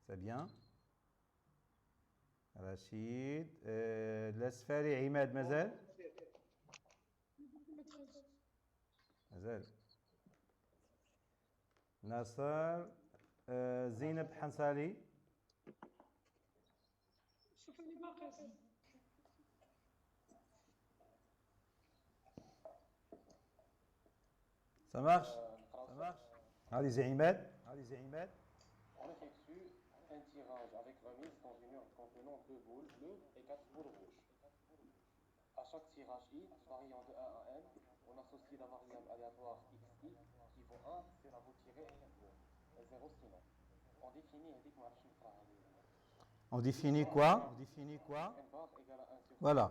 C'est bien. Rachid. الأسفاري عماد مازال؟ مازال. ناصر. زينب حنصالي. شوف اللي باقي. Ça marche? Ça marche? هذه عماد. On effectue un tirage avec remise dans une urne contenant 2 boules bleues et 4 boules rouges. À chaque tirage I, variant de 1 à n, on associe la variable aléatoire xi qui vaut 1 si la vous tirez est 0 sinon. On définit et dit que On définit quoi? Voilà.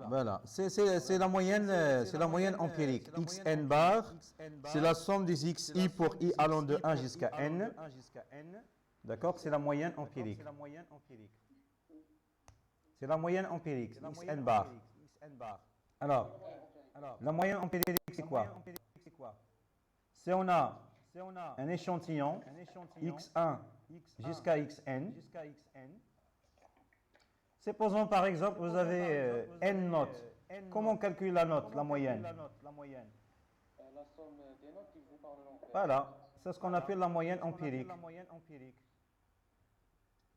Voilà. C'est la moyenne empirique. Xn bar, c'est la somme des xi pour i allant de 1 jusqu'à n. D'accord? C'est la moyenne empirique. C'est la moyenne empirique, Xn bar. Alors, la moyenne empirique, c'est quoi? Si on a un échantillon, x1 jusqu'à xn, supposons par exemple, vous avez n notes. Comment on calcule la note, la moyenne? La somme des notes divisée par le nombre. Voilà, c'est ce qu'on appelle la moyenne empirique.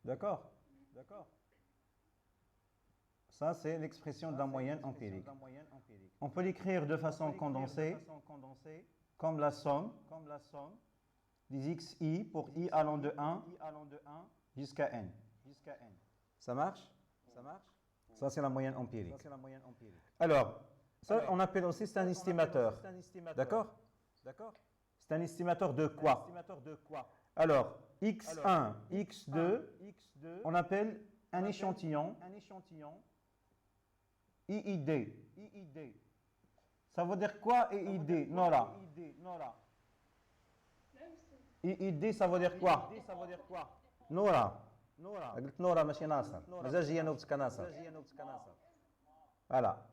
D'accord? Ça, c'est l'expression de la moyenne empirique. On peut l'écrire de façon condensée, comme la somme des xi pour i allant de 1 jusqu'à n. Ça marche? Ça, c'est la moyenne empirique. Alors, ça, on appelle aussi, c'est un estimateur. D'accord? C'est un estimateur de quoi? Alors, x1, x2, on appelle un échantillon IID. Ça veut dire quoi IID? Nora. IID, ça veut dire quoi? Nora. قلت نورا ماشي ناصر. مازال جايه نوبتك ناصر. Voilà.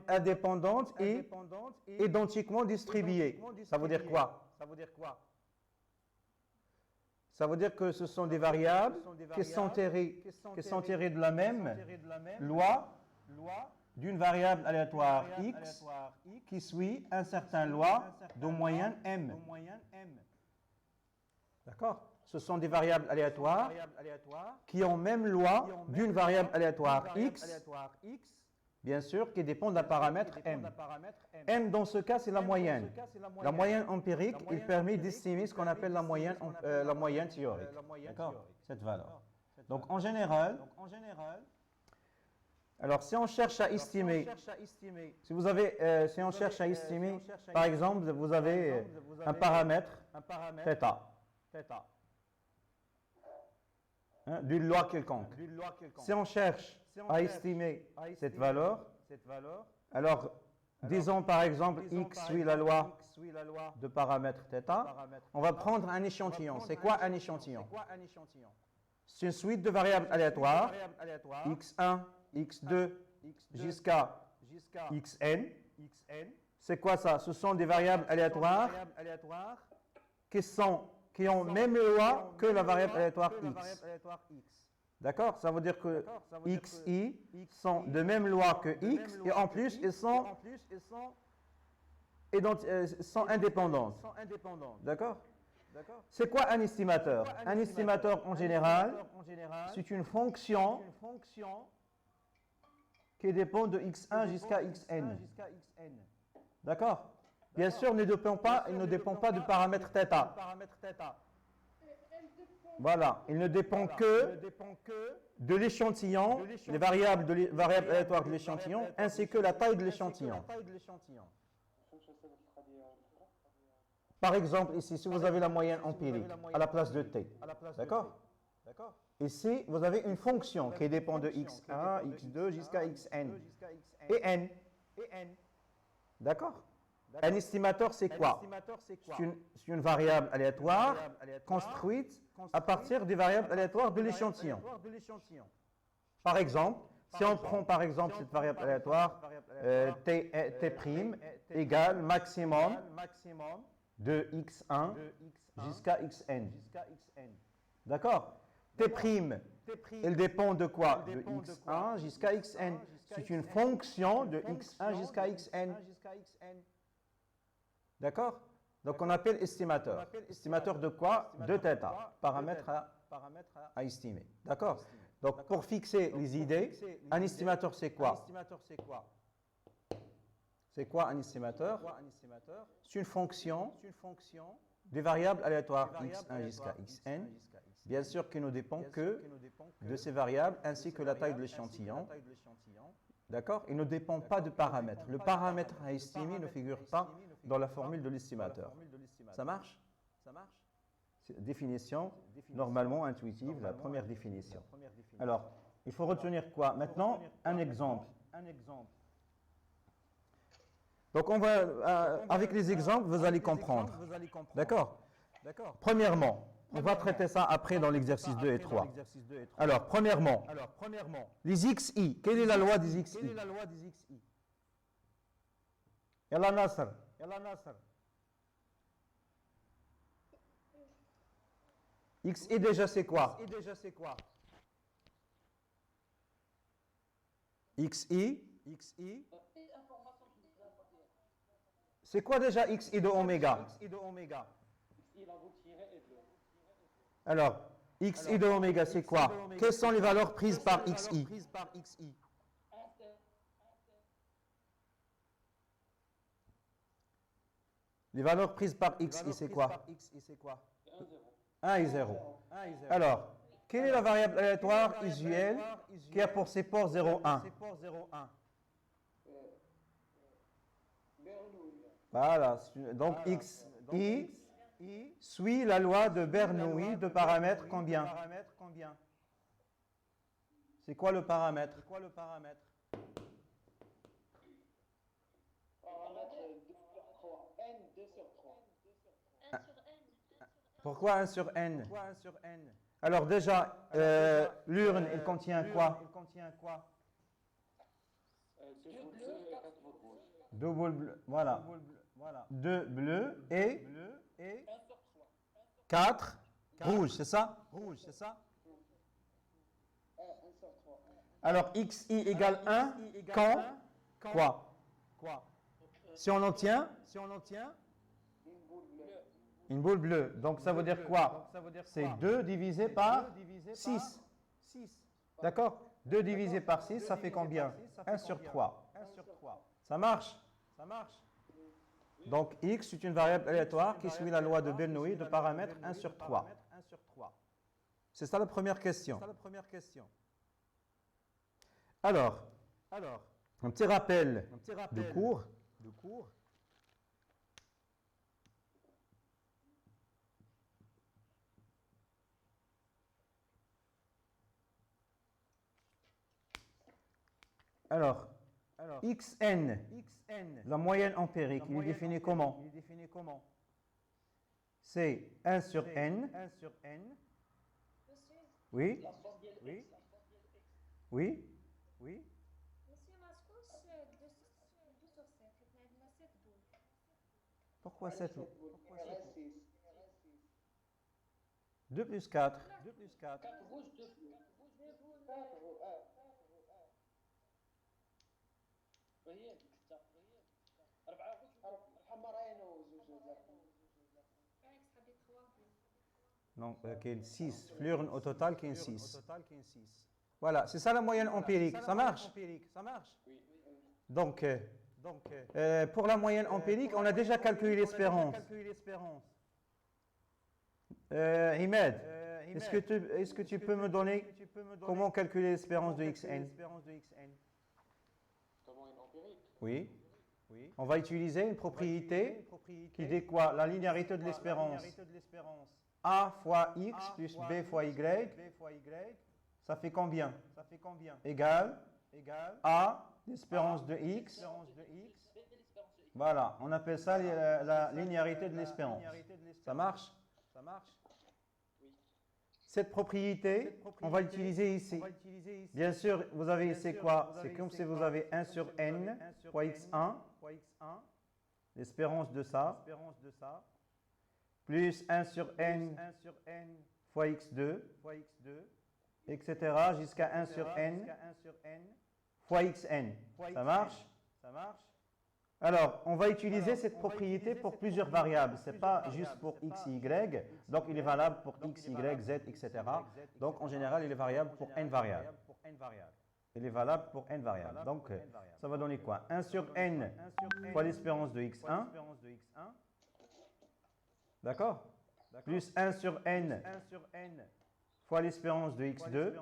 Indépendante et identiquement distribuée. Ça veut dire quoi? Ça veut dire que ce sont des variables qui sont tirées de la même loi d'une variable aléatoire x qui suit un certain loi de moyenne m. D'accord? Ce sont des variables aléatoires qui ont même loi d'une variable aléatoire x, bien sûr, qui dépend d'un paramètre m. M, dans ce cas, c'est la moyenne. La moyenne empirique, il permet d'estimer ce qu'on appelle la moyenne théorique. D'accord? Cette valeur. Donc, en général, alors si on cherche à estimer, si on cherche à estimer, par exemple, vous avez un paramètre θ. D'une loi quelconque. Si on cherche à estimer cette valeur, alors disons par exemple x suit la loi de paramètre θ, on va prendre un échantillon. C'est quoi un échantillon? C'est une suite de variables aléatoires, x1, x2 jusqu'à xn. C'est quoi ça? Ce sont des variables aléatoires qui ont même loi que la variable aléatoire x. D'accord? Ça veut dire que xi sont de même loi que x et en plus ils sont indépendantes. D'accord? C'est quoi un estimateur? Un estimateur en général, c'est une fonction qui dépend de x1 jusqu'à xn. D'accord? Bien sûr, il ne dépend pas du paramètre θ. Voilà, il ne dépend que de l'échantillon, les variables aléatoires de l'échantillon, ainsi que la taille de l'échantillon. Par exemple, ici, si vous avez la moyenne empirique à la place de t, d'accord? Ici, vous avez une fonction qui dépend de x1, x2 jusqu'à xn et n. D'accord? Un estimateur, c'est quoi? C'est une variable aléatoire construite à partir des variables aléatoires de l'échantillon. Par exemple, si on prend par exemple cette variable aléatoire t' égale maximum de x1 jusqu'à xn. D'accord? T', elle dépend de quoi? De x1 jusqu'à xn. C'est une fonction de x1 jusqu'à xn. D'accord? Donc on appelle estimateur. Estimateur de quoi? De θ, paramètre à estimer. D'accord? Donc pour fixer les idées, un estimateur c'est quoi? C'est quoi un estimateur? C'est une fonction des variables aléatoires x1 jusqu'à xn, bien sûr qui ne dépend que de ces variables ainsi que la taille de l'échantillon. D'accord? Il ne dépend pas de paramètres. Le paramètre à estimer ne figure pas dans la formule de l'estimateur. Ça marche? Définition normalement intuitive, la première définition. Alors, il faut retenir quoi? Maintenant, un exemple. Donc, on va, avec les exemples, vous allez comprendre. D'accord? Premièrement, on va traiter ça après dans l'exercice 2 et 3. Alors, premièrement, les xi. Quelle est la loi des xi? Yalla Nasser. Xi déjà c'est quoi? Xi. C'est quoi déjà xi de oméga? Alors, xi de oméga c'est quoi? Quelles sont les valeurs prises par xi? Les valeurs prises par xi c'est quoi? 1 et 0. Alors, quelle est la variable aléatoire usuelle qui a pour support 0, 1? Voilà, donc xi suit la loi de Bernoulli de paramètre combien? C'est quoi le paramètre? Pourquoi 1 sur n? Alors déjà, l'urne, elle contient quoi? Deux boules bleues, voilà. 2 bleus et 4 rouges, c'est ça? Alors, xi égale 1 quand? Quoi? Si on obtient une boule bleue. Donc, ça veut dire quoi? C'est 2 divisé par 6. D'accord? 2 divisé par 6, ça fait combien? 1 sur 3. Ça marche? Donc, x est une variable aléatoire qui suit la loi de Bernoulli de paramètre 1 sur 3. C'est ça la première question. Alors, un petit rappel de cours. Alors, xn, la moyenne empirique, il est défini comment? C'est 1 sur n. Oui. Monsieur Mascous, 2 sur 7. On a 7 boules. Pourquoi 7? 2 plus 4. 4 rouges, 2 bleus. وهي أربعة حمرين وزوج Alex habite 3 boules. Non, qui 6. Flurne au total qui est 6. Voilà, c'est ça la moyenne empirique. Ça marche? Oui. Donc, pour la moyenne empirique, on a déjà calculé l'espérance. Imed, est-ce que tu peux me donner comment calculer l'espérance de xn? Comment une empirique? Oui. On va utiliser une propriété qui dit quoi? La linéarité de l'espérance. A fois x plus b fois y, ça fait combien? Égal A, l'espérance de x. Voilà, on appelle ça la linéarité de l'espérance. Ça marche? Cette propriété, on va l'utiliser ici. Bien sûr, vous avez ici quoi? C'est comme si vous avez 1 sur n fois x1, l'espérance de ça, plus 1 sur n fois x2, etc. jusqu'à 1 sur n fois xn. Ça marche? Alors, on va utiliser cette propriété pour plusieurs variables. Ce n'est pas juste pour x, y. Donc, il est valable pour x, y, z, etc. Donc, en général, il est variable pour n variables. Il est valable pour n variables. Donc, ça va donner quoi? 1 sur n fois l'espérance de x1. D'accord? Plus 1 sur n fois l'espérance de x2.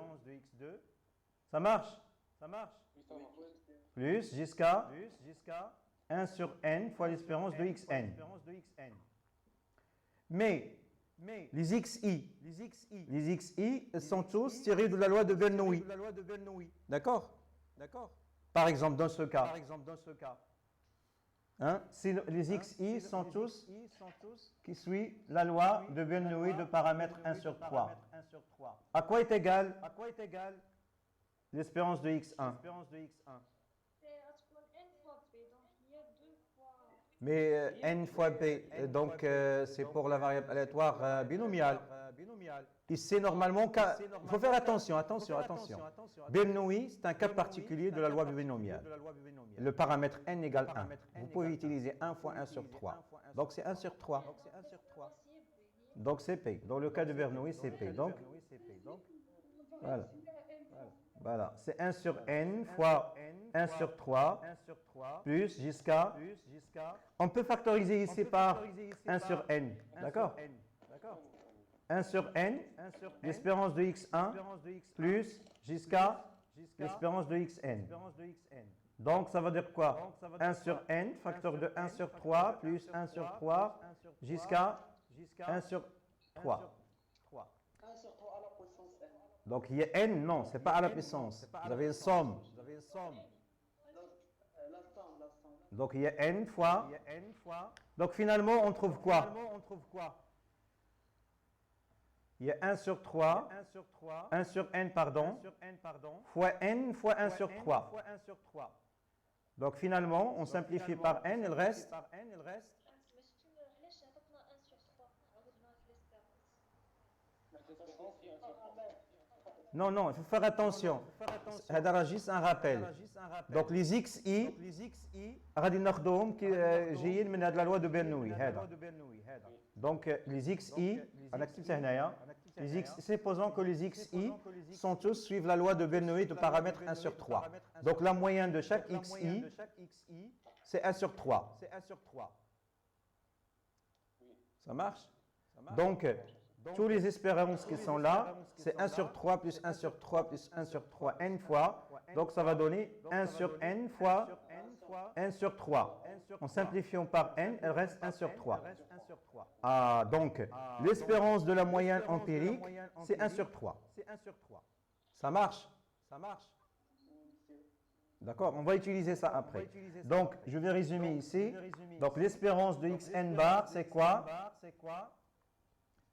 Ça marche? Oui, ça marche. Plus jusqu'à 1 sur n fois l'espérance de xn. Mais les xi sont tous tirés de la loi de Bernoulli. D'accord? Par exemple, dans ce cas. Hein, si les xi sont tous qui suivent la loi de Bernoulli de paramètre 1 sur 3. À quoi est égal l'espérance de x1? C'est n fois b, donc il y a 2 fois. Mais n fois b, c'est pour la variable aléatoire binomiale. Ici, normalement, il faut faire attention. Bernoulli, c'est un cas particulier de la loi binomiale. Le paramètre n égale 1. Vous pouvez utiliser 1 fois 1 sur 3. Donc, c'est 1 sur 3. Donc, c'est P. Dans le cas de Bernoulli, c'est P. Donc, voilà. C'est 1 sur n fois 1 sur 3 plus jusqu'à... On peut factoriser ici par 1 sur n. D'accord? 1 sur n, l'espérance de x1 plus jusqu'à l'espérance de xn. Donc, ça veut dire quoi? 1 sur n, facteur de 1 sur 3 plus 1 sur 3 jusqu'à 1 sur 3. 1 sur 3 à la puissance n. Donc, il y a n, non, ce n'est pas à la puissance. Vous avez une somme. La somme. Donc, il y a n fois. Donc, finalement, on trouve quoi? Il y a 1 sur 3, 1 sur n, pardon, fois n fois 1 sur 3. Donc, finalement, on simplifie par n, il reste علاش عطاتنا 1 sur 3 عوضنا في l'espérance. L'espérance, c'est 1 sur 3. Non, il faut faire attention. هذا juste un rappel. Donc, les xi, غادي ناخذوهم جايين من هذه la loi de Bernoulli. Donc, les xi, أنا كتبتها هنايا. Supposons que les xi sont tous suivent la loi de Bernoulli de paramètre 1 sur 3. Donc, la moyenne de chaque xi, c'est 1 sur 3. Ça marche? Donc, tous les espérances qui sont là, c'est 1 sur 3 plus 1 sur 3 plus 1 sur 3 n fois. Donc, ça va donner 1 sur n fois 1 sur 3. En simplifiant par n, il reste 1 sur 3. Ah, donc, l'espérance de la moyenne empirique, c'est 1 sur 3. Ça marche? D'accord, on va utiliser ça après. Donc, je vais résumer ici. Donc, l'espérance de xn bar, c'est quoi?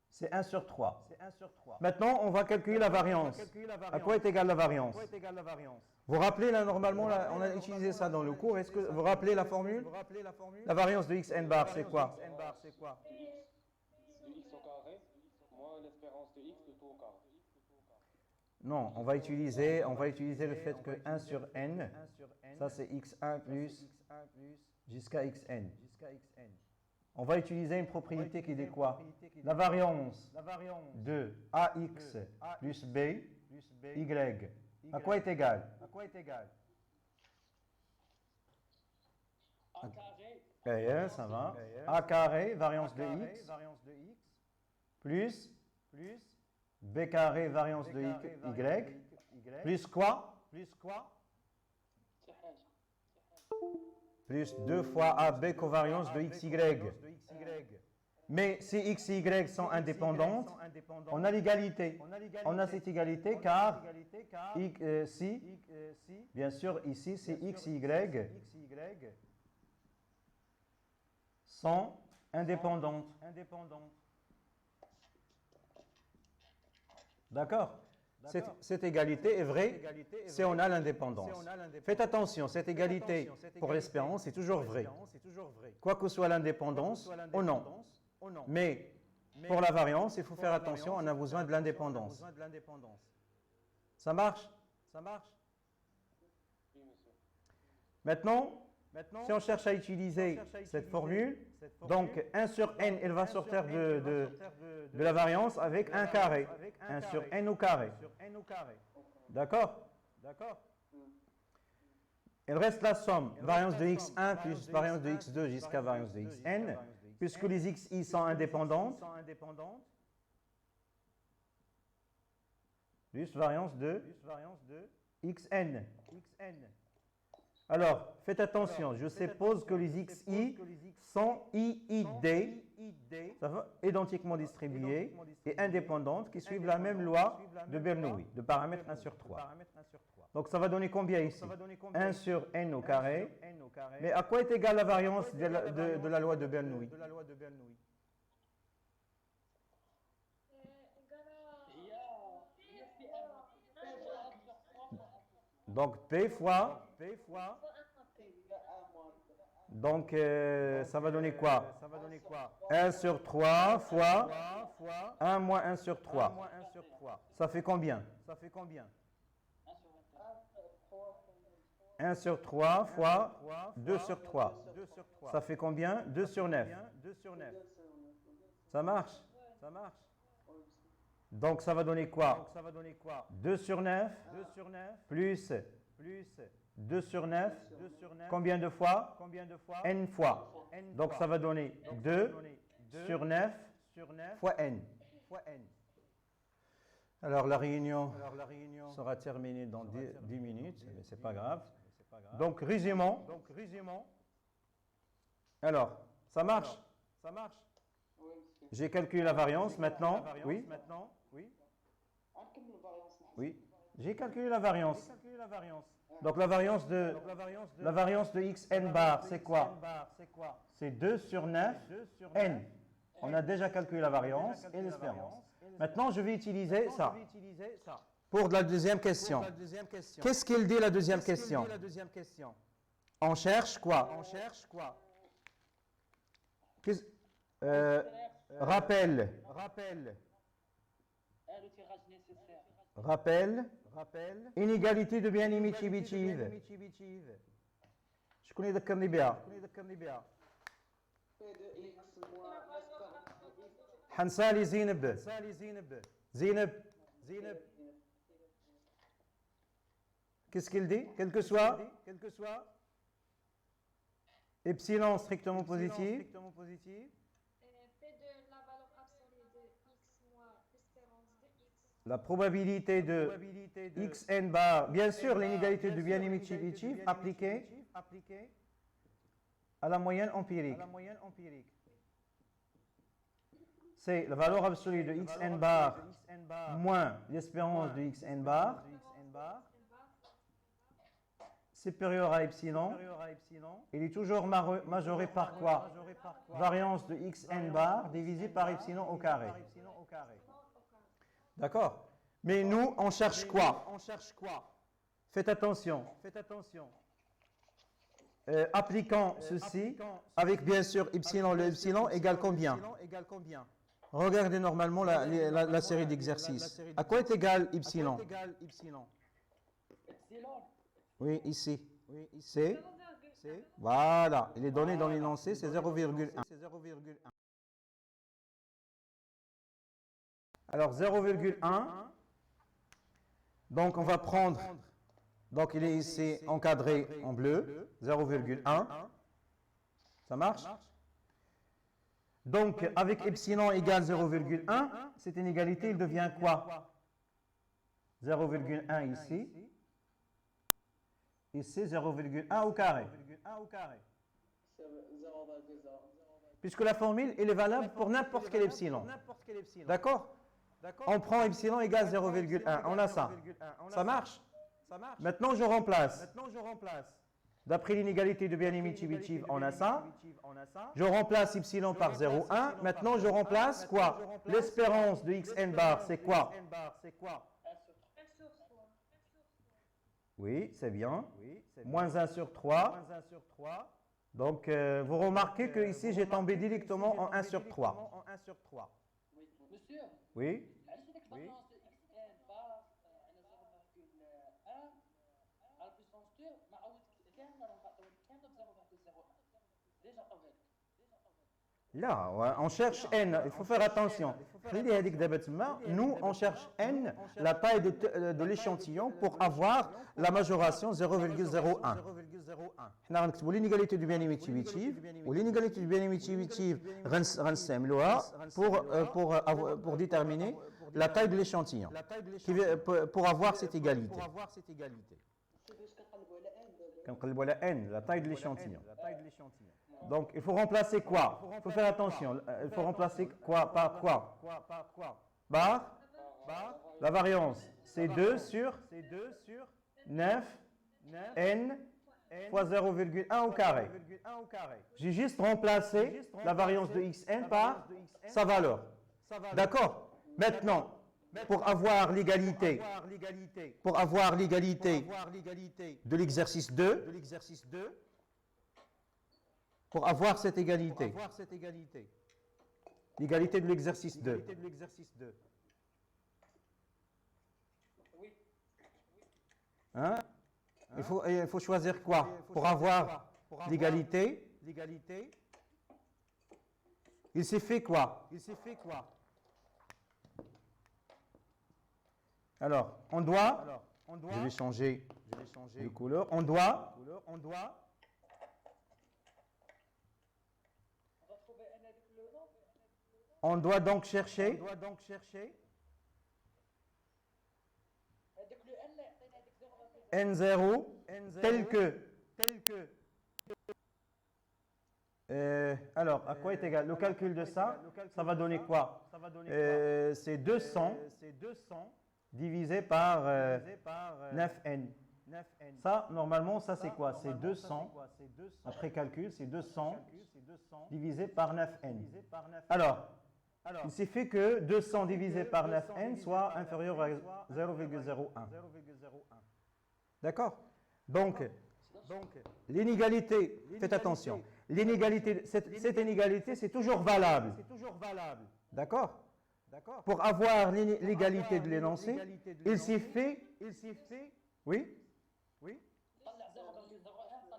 C'est 1 sur 3. Maintenant, on va calculer la variance. À quoi est égale la variance? Vous vous rappelez, là, normalement, là, on a utilisé ça dans le cours. Est-ce que vous vous rappelez la formule? La variance de xn bar, c'est quoi? De x au carré, moins l'espérance de x de tout au carré. Non, on va utiliser le fait que 1 sur n, ça c'est x1 plus jusqu'à xn. On va utiliser une propriété qui dit quoi? La variance de ax plus b, y, à quoi est égal? A carré, Eh, ça va. A carré, variance de x, plus b carré, variance de y, plus quoi? c'est حاجة. Plus 2 fois AB covariance de xy. Mais si x et y sont indépendantes, on a l'égalité. On a cette égalité car si, bien sûr, ici, c'est x et y sont indépendantes. D'accord? Cette égalité est vraie si on a l'indépendance. Faites attention, cette égalité pour l'espérance est toujours vraie. Quoi que soit l'indépendance ou non. Mais pour la variance, il faut faire attention, on a besoin de l'indépendance. Ça marche? Oui, monsieur. Maintenant, si on cherche à utiliser cette formule, donc 1 sur n, il va sortir de la variance avec 1 carré. 1 sur n au carré. D'accord? Il reste la somme, variance de x1 plus variance de x2 jusqu'à variance de xn, puisque les xi sont indépendantes, plus variance de xn. Alors, faites attention, je suppose que les xi sont iid, ça va, identiquement distribuées et indépendantes, qui suivent la même loi de Bernoulli, de paramètre 1 sur 3. Donc ça va donner combien ici? 1 sur n au carré. Mais à quoi est égale la variance de la loi de Bernoulli? Donc P fois. Donc ça va donner quoi? 1 sur 3 fois 1 moins 1 sur 3. Ça fait combien? 1 sur 3 fois 2 sur 3. Ça fait combien? 2 sur 9. Ça marche? Donc ça va donner quoi? 2 sur 9 plus 2 sur 9. Combien de fois? N fois. Donc ça va donner 2 sur 9 fois n. Alors la réunion sera terminée dans 10 minutes, mais ce n'est pas grave. Donc résumons. Alors, ça marche? Oui, monsieur. J'ai calculé la variance maintenant. Oui? نكمل الفاريانس نحسب. Oui. J'ai calculé la variance. Donc la variance de xn bar, c'est quoi? C'est 2 sur 9 n. On a déjà calculé la variance et l'espérance. Maintenant, je vais utiliser ça pour la deuxième question. Qu'est-ce qu'il dit la deuxième question? On cherche quoi? Rappel. Le tirage nécessaire. Rappel. Inégalité de bien émissive. Je connais ذكرني بها. P de x moins l'espérance de x. حنسالي زينب. Qu'est-ce qu'il dit? Quel que soit epsilon strictement positif. P de la valeur absolue de x moins l'espérance de x. La probabilité de xn bar, bien sûr, l'inégalité de bien émissive appliquée à la moyenne empirique. C'est la valeur absolue de xn bar moins l'espérance de xn bar supérieur à epsilon. Il est toujours majoré par quoi? Variance de xn bar divisé par epsilon au carré. D'accord? Mais nous, on cherche quoi? Faites attention. Appliquant ceci avec bien sûr epsilon, le epsilon égale combien? Regardez normalement la série d'exercices. À quoi est égal epsilon? Epsilon. Oui, ici. C'est? Voilà. Il est donné dans l'énoncé, c'est 0,1. Alors 0,1. Donc on va prendre. Donc il est ici encadré en bleu. 0,1. Ça marche? Donc avec epsilon égale 0,1, cette inégalité, il devient quoi? 0,1 ici. Ici 0,1 au carré. C'est 0,0. Puisque la formule, elle est valable pour n'importe quel epsilon. D'accord? On prend epsilon égale 0,1. On a ça. Ça marche? Maintenant, je remplace. D'après l'inégalité de bien émissive, on a ça. Je remplace epsilon par 0,1. Maintenant, je remplace quoi? L'espérance de xn bar, c'est quoi? 1 sur 3. Oui, c'est bien. Moins 1 sur 3. Donc, vous remarquez que ici, j'ai tombé directement en 1 sur 3. sûr. Oui. علاش هذيك الفالونس دو اكس ان باغ على 0.1 على البيسونس 2 ما عاودت كامل راهم عطاوك كامل ب 0.01 ديجا عطاو هذيك. Là, ouais, on cherche n, il faut faire attention. Nous, on cherche n, la taille de l'échantillon, pour avoir la majoration 0,01. On a l'inégalité du bien émettif, ou l'inégalité du bien émettif, pour déterminer la taille de l'échantillon, pour avoir cette égalité. كيفاش كنقلبوا على ان دابا؟ كنقلبوا على n, la taille de l'échantillon. Donc, il faut remplacer quoi? Il faut faire attention. Il faut remplacer quoi par quoi? Par la variance. C'est 2 sur 9 n fois 0,1 au carré. J'ai juste remplacé la variance de xn par sa valeur. D'accord? Maintenant, pour avoir l'égalité de l'exercice 2, pour avoir cette égalité, l'égalité de l'exercice 2. Hein? Il faut choisir quoi? Pour avoir l'égalité, il s'est fait quoi? Alors, on doit, je vais changer de couleur, on doit donc chercher هذاك لو ان اللي عطينا هذيك 0.01 n0 tel que. Alors, à quoi est égal? Le calcul de ça, ça va donner quoi? C'est 200 divisé par 9n. Ça, normalement, ça c'est quoi? C'est 200. Après calcul, c'est 200 divisé par 9n. Alors, il suffit que 200 divisé par 9n soit inférieur à 0,01. D'accord? Donc, l'inégalité, faites attention, l'inégalité, cette inégalité, c'est toujours valable. D'accord? Pour avoir l'égalité de l'énoncé, il suffit, oui? طلع 0.01 طلع.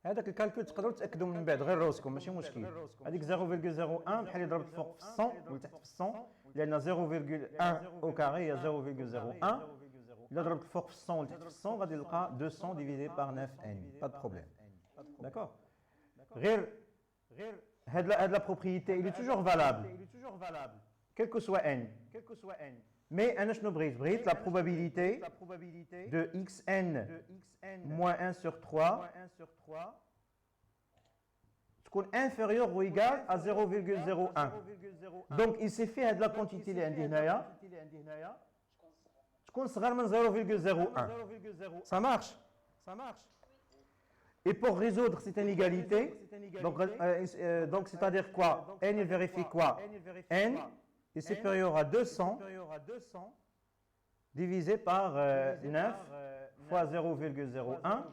هذاك الكالكول تقدروا تاكدوا من بعد غير راسكم ماشي مشكل. هذيك 0,01 بحال اللي ضربت فوق في 100 ولا تحت في 100 لان 0,1 au carré هي 0,01. إلا ضربت فوق في 100 ولا تحت في 100 غادي نلقى 200 divisé par 9n. Pas de problème. D'accord? غير هاد la propriété, il est toujours valable. Quel que soit n. Mais أنا شنو بغيت la probabilité de xn moins 1 sur 3 تكون inférieure ou égale à 0,01. Donc il s'est fait هاد la quantité اللي عندي هنايا تكون صغر من 0,01. Ça marche? Et pour résoudre cette inégalité, donc c'est-à-dire quoi? N il vérifie quoi? N est supérieur à 200 divisé par 9 fois 0,01.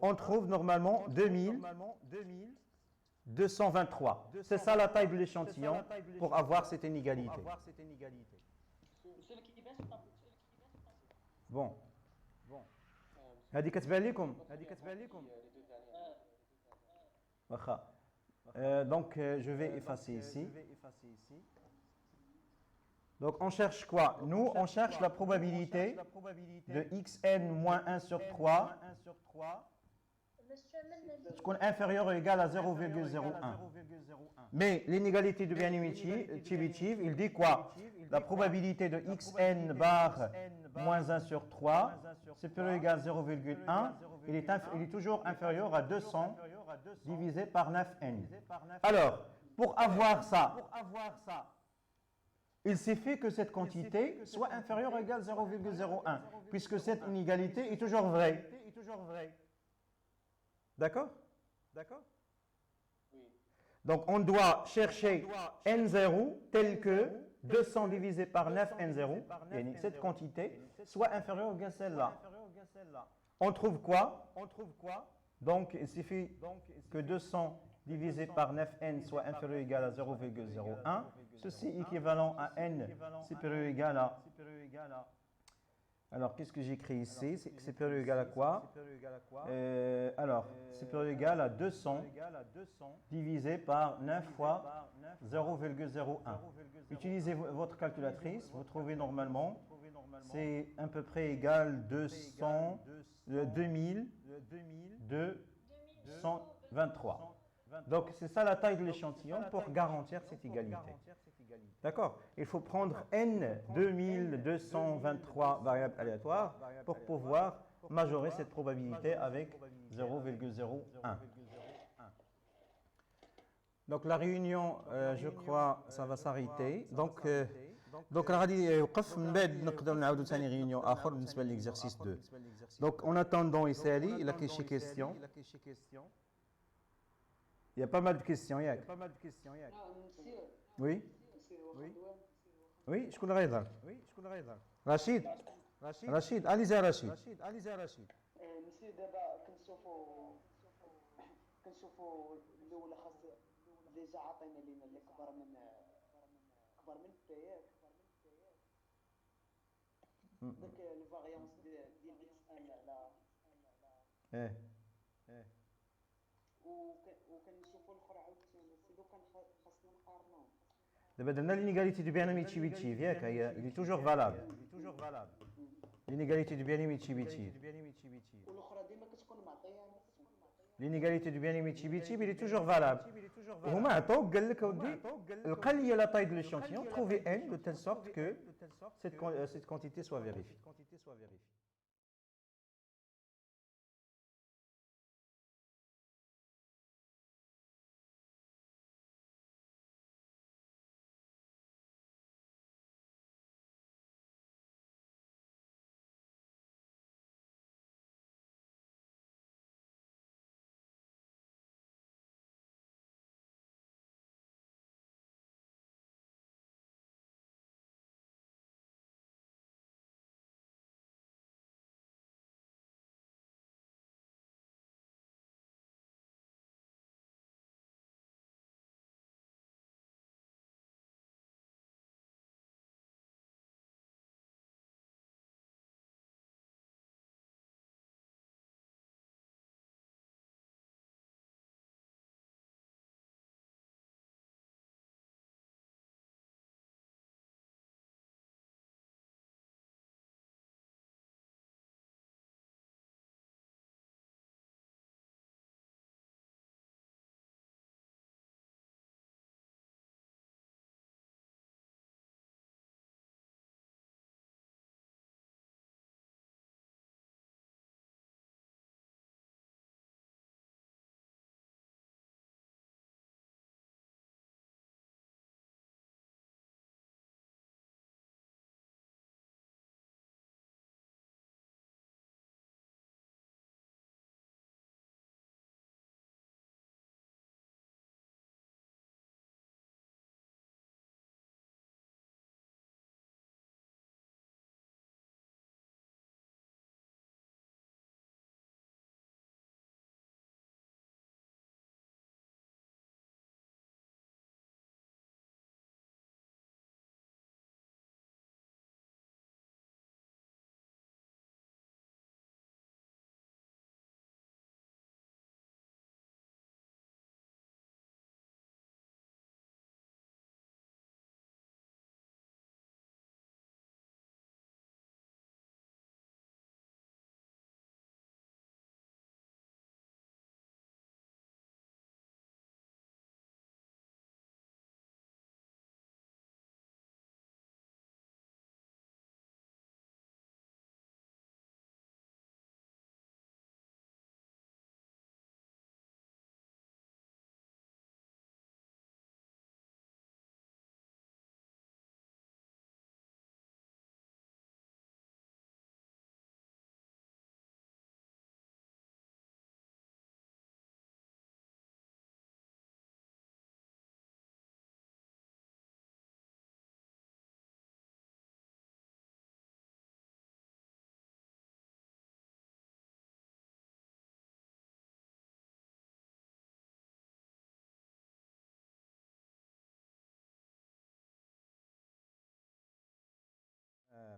On trouve normalement 2223. C'est ça la taille de l'échantillon pour avoir cette inégalité. monsieur اللي كيفاش طلع. Bon. هذه كتبان لكم؟ واخا. Donc je vais effacer ici. Donc on cherche quoi? Nous on cherche la probabilité de xn moins 1 sur 3 Monsieur Menel, تكون inférieure ou égale à 0,01. Mais l'inégalité de bien émettif, il dit quoi? La probabilité de xn bar moins 1 sur 3 supérieur ou égal à 0,1, il est toujours inférieur à 200 divisé par 9n. Alors, pour avoir ça, il suffit que cette quantité soit inférieure ou égale à 0,01, puisque cette inégalité est toujours vraie. D'accord? Oui. Donc on doit chercher n0 tel que 200 divisé par 9 n0, et cette quantité soit inférieure ou égale à celle-là. On trouve quoi? Donc il suffit que 200 divisé par 9n soit inférieur ou égal à 0,01. Ceci équivalent à n supérieur ou égal à... Alors, qu'est-ce que j'écris ici? C'est supérieur ou égal à quoi? Alors, supérieur ou égal à 200 divisé par 9 fois 0,01. Utilisez votre calculatrice, vous trouvez normalement, c'est à peu près égal 2223. Donc, c'est ça la taille de l'échantillon pour garantir cette égalité. D'accord? Il faut prendre n 2223 variables aléatoires pour pouvoir majorer cette probabilité avec 0,01. Donc, la réunion, je crois, ça va s'arrêter. Donc, غادي يوقف من بعد نقدروا نعاودوا ثاني réunion آخر بالنسبة للexercice 2. Donc, en attendant, يسالي إلا كاين شي question. Il y a pas mal de questions, Yak. Oui. Oui, شكون غيهضر؟ رشيد. رشيد، allez-y رشيد. نسي دابا كنشوفوا الاولى خاص ديجا عطينا لينا اللي كبر من التاياك داك الفاريونس ديال اكس ان على وكنشوفوا الاخرى عاوتاني سيدو كان خاصنا نقارنوهم دابا درنا l'inégalité du bien-aimé Chibichy, ياك il est toujours valable. L'inégalité du bien-aimé Chibichy. والاخرى ديما كتكون معطيه L'inégalité du bien-aimé Chibichy, il est toujours valable. وهما عطوك قال لك اودي لقى لي لا taille de l'échantillon, trouver n de telle sorte que cette quantité soit vérifiée.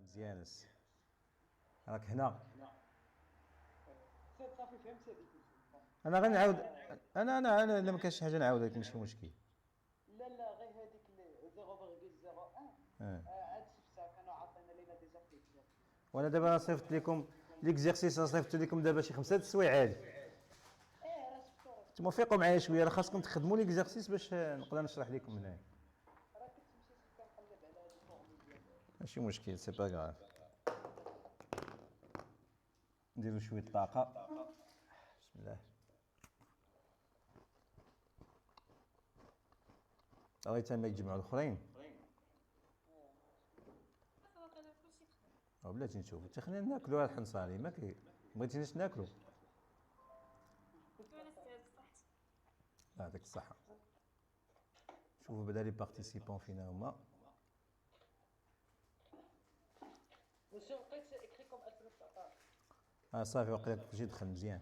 مزيانس راك هنا. صافي فهمت هذيك. انا غنعاود، انا الا ما كانش شي حاجه نعاود لك ماشي مشكل. لا غير هذيك 0.01 عاد شفتها كانوا عاطينا لينا ديجا في الكتاب. وانا دابا صيفط لكم ليكزيرسيس، صيفط لكم دابا شي 5 السوايع عادي. راه شفتو نتوما فيقوا معايا شويه، راه خاصكم تخدموا ليكزيرسيس باش نقدر نشرح لكم هنا. راه كنت مشيت كنقلب على هذه الفورمول ديال ماشي مشكل، سي با غاف. نديرو شويه الطاقه. بسم الله. راه تما يجمعوا الاخرين. بلاتي نشوف حتى خلينا ناكلوا هاد الحنصاري، ما بغيتيناش ناكلوا. يعطيك الصحه. شوفوا بعدا لي بارتيسيبون فينا هما. مسيو لقيت اكريكم 2019. صافي واقيلا كلشي دخل مزيان.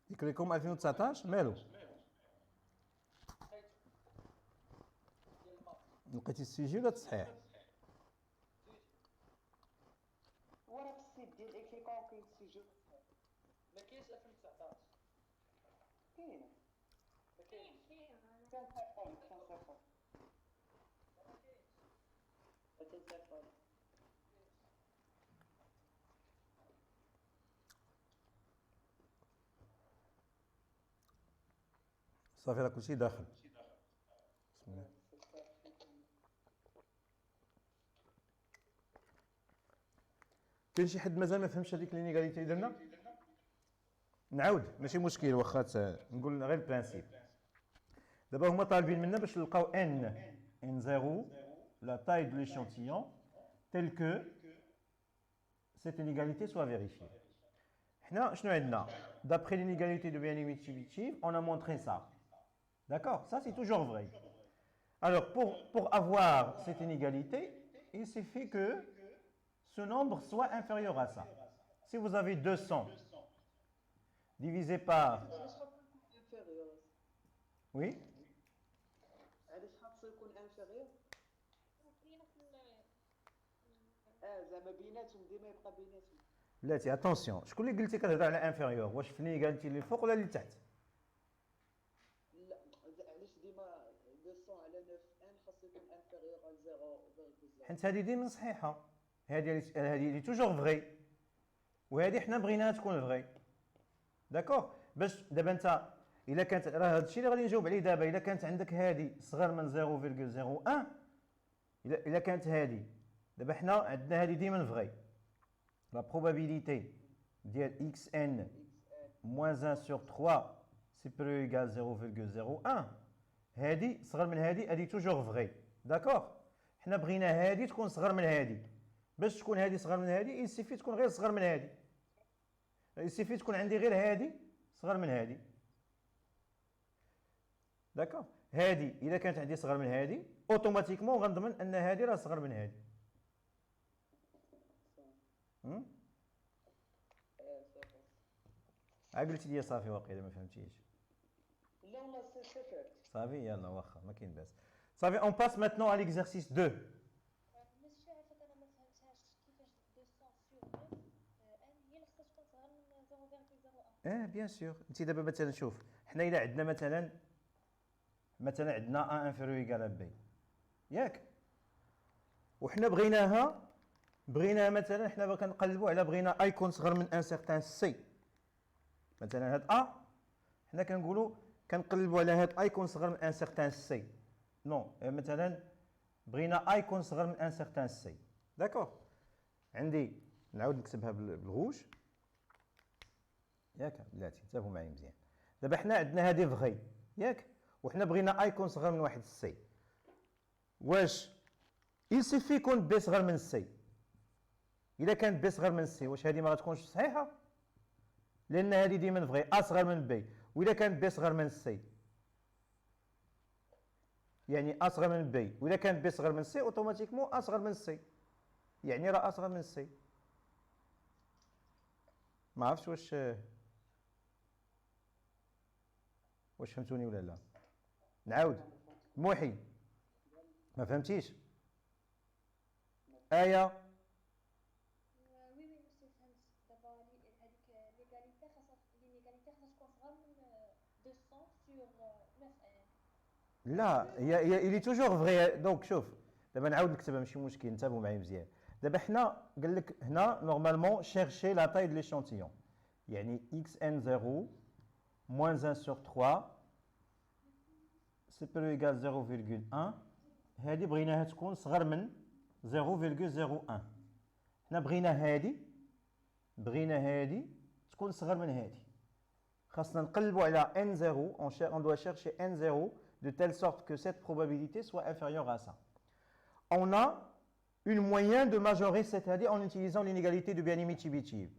يكريكم 2019 مالو؟ لقيتي السيجي ولا التصحيح؟ وراه في السيت ديال اكليكون كاين السجل. ما كاينش 2019. كاين ما كاينش. كان صافي كان صافي. صافي راه كلشي داخل. بسم الله. كاين شي حد مازال ما فهمش هذيك لينيغاليتي اللي درنا؟ نعاود ماشي مشكل، واخا نقول غير البرانسيب. دابا هما طالبين منا باش نلقاو ان زيرو لا تاي دو ليشانتيون تيل كو سيت انيغاليتي سوا فيريفيي. حنا شنو عندنا؟ d'après l'inégalité de bien primitive, on a montré ça. D'accord? Ça, c'est toujours vrai. Alors, pour avoir cette inégalité, il suffit que ce nombre soit inférieur à ça. Si vous avez 200 divisé par... انفيريور. Oui? علاش خاصو يكون انفيريور؟ كاينه في زعما بيناتهم ديما يبقى بيناتهم. بلاتي اتونسيون، شكون اللي قلتي كتهضر على انفيريور؟ واش في الانيغاليتي اللي فوق ولا اللي تحت؟ لا علاش ديما 200 على 9 خاصو يكون انفيريور على 0.0. حيت هذه ديما صحيحه، هذه اللي توجور فغي، وهذه حنا بغيناها تكون فغي. داكوغ؟ باش دابا انت الا كانت، راه هذا الشيء اللي غادي نجاوب عليه دابا، الا كانت عندك هذه صغر من 0.01، الا كانت هذه، دابا حنا عندنا هذه ديما فغي. لا probabilité ديال xn moins 1 sur 3 supérieur égal 0.01، هذه صغر من هذه توجور فغي. داكوغ؟ حنا بغينا هذه تكون صغر من هذه. باش تكون هذه صغر من هذه يسيفي تكون غير صغر من هذه، يسيفي تكون عندي غير هذه صغر من هذه. داكوغ؟ هذه الا كانت عندي صغر من هذه اوتوماتيكمون غنضمن ان هذه راه صغر من هذه. قلتي لي صافي واقيلا ما فهمتيش. لا والله استفدت. صافي يلا واخا ما كاين باس. صافي اون باس ماتنون على ليكزارسيس 2. ماشي عارفه انا ما فهمتهاش كيفاش 200 سور 9 هي اللي خصها تكون صغر من 0.01. بيان سور. انت دابا مثلا شوف، حنا الا عندنا مثلا عندنا ان انفيريور ايكال بي، ياك؟ وحنا بغيناها مثلا، حنا كنقلبوا على بغينا اي يكون صغر من ان سيغتان سي. مثلا هاد حنا كنقولوا كنقلبوا على هاد يكون صغر من ان سيغتان سي. نو مثلا بغينا يكون صغر من ان سيغتان سي. داكوغ؟ عندي نعاود نكتبها بالغوش، ياك بلاتي انتبهوا معايا مزيان. دابا حنا عندنا هذه فغي، ياك؟ وحنا بغينا يكون صغر من واحد السي. واش يسيفي يكون بي صغر من السي؟ الا كانت بي صغر من السي واش هذه ما غتكونش صحيحه؟ لان هذه ديما فغي صغر من بي، واذا كانت بي صغر من السي يعني اصغر من بي، واذا كانت بي صغر من السي اوتوماتيكمون اصغر من السي، يعني راه اصغر من السي. ما عرفتش واش فهمتوني ولا لا؟ نعاود. موحي ما فهمتيش؟ آية لا il est toujours vrai. Donc شوف دابا نعاود نكتبها ماشي مشكل انتبهوا معايا مزيان. دابا حنا قال لك هنا normalement chercher la taille de l'échantillon. يعني xn0 moins 1 sur 3 supérieur égal 0,1 هذه بغيناها تكون صغر من 0,01. حنا بغينا هذه تكون صغر من هذه. خاصنا نقلبوا على n0, on doit chercher n0 de telle sorte que cette probabilité soit inférieure à ça. On a une moyen de majorer cette هذه en utilisant l'inégalité de Bianimi-Chibichev.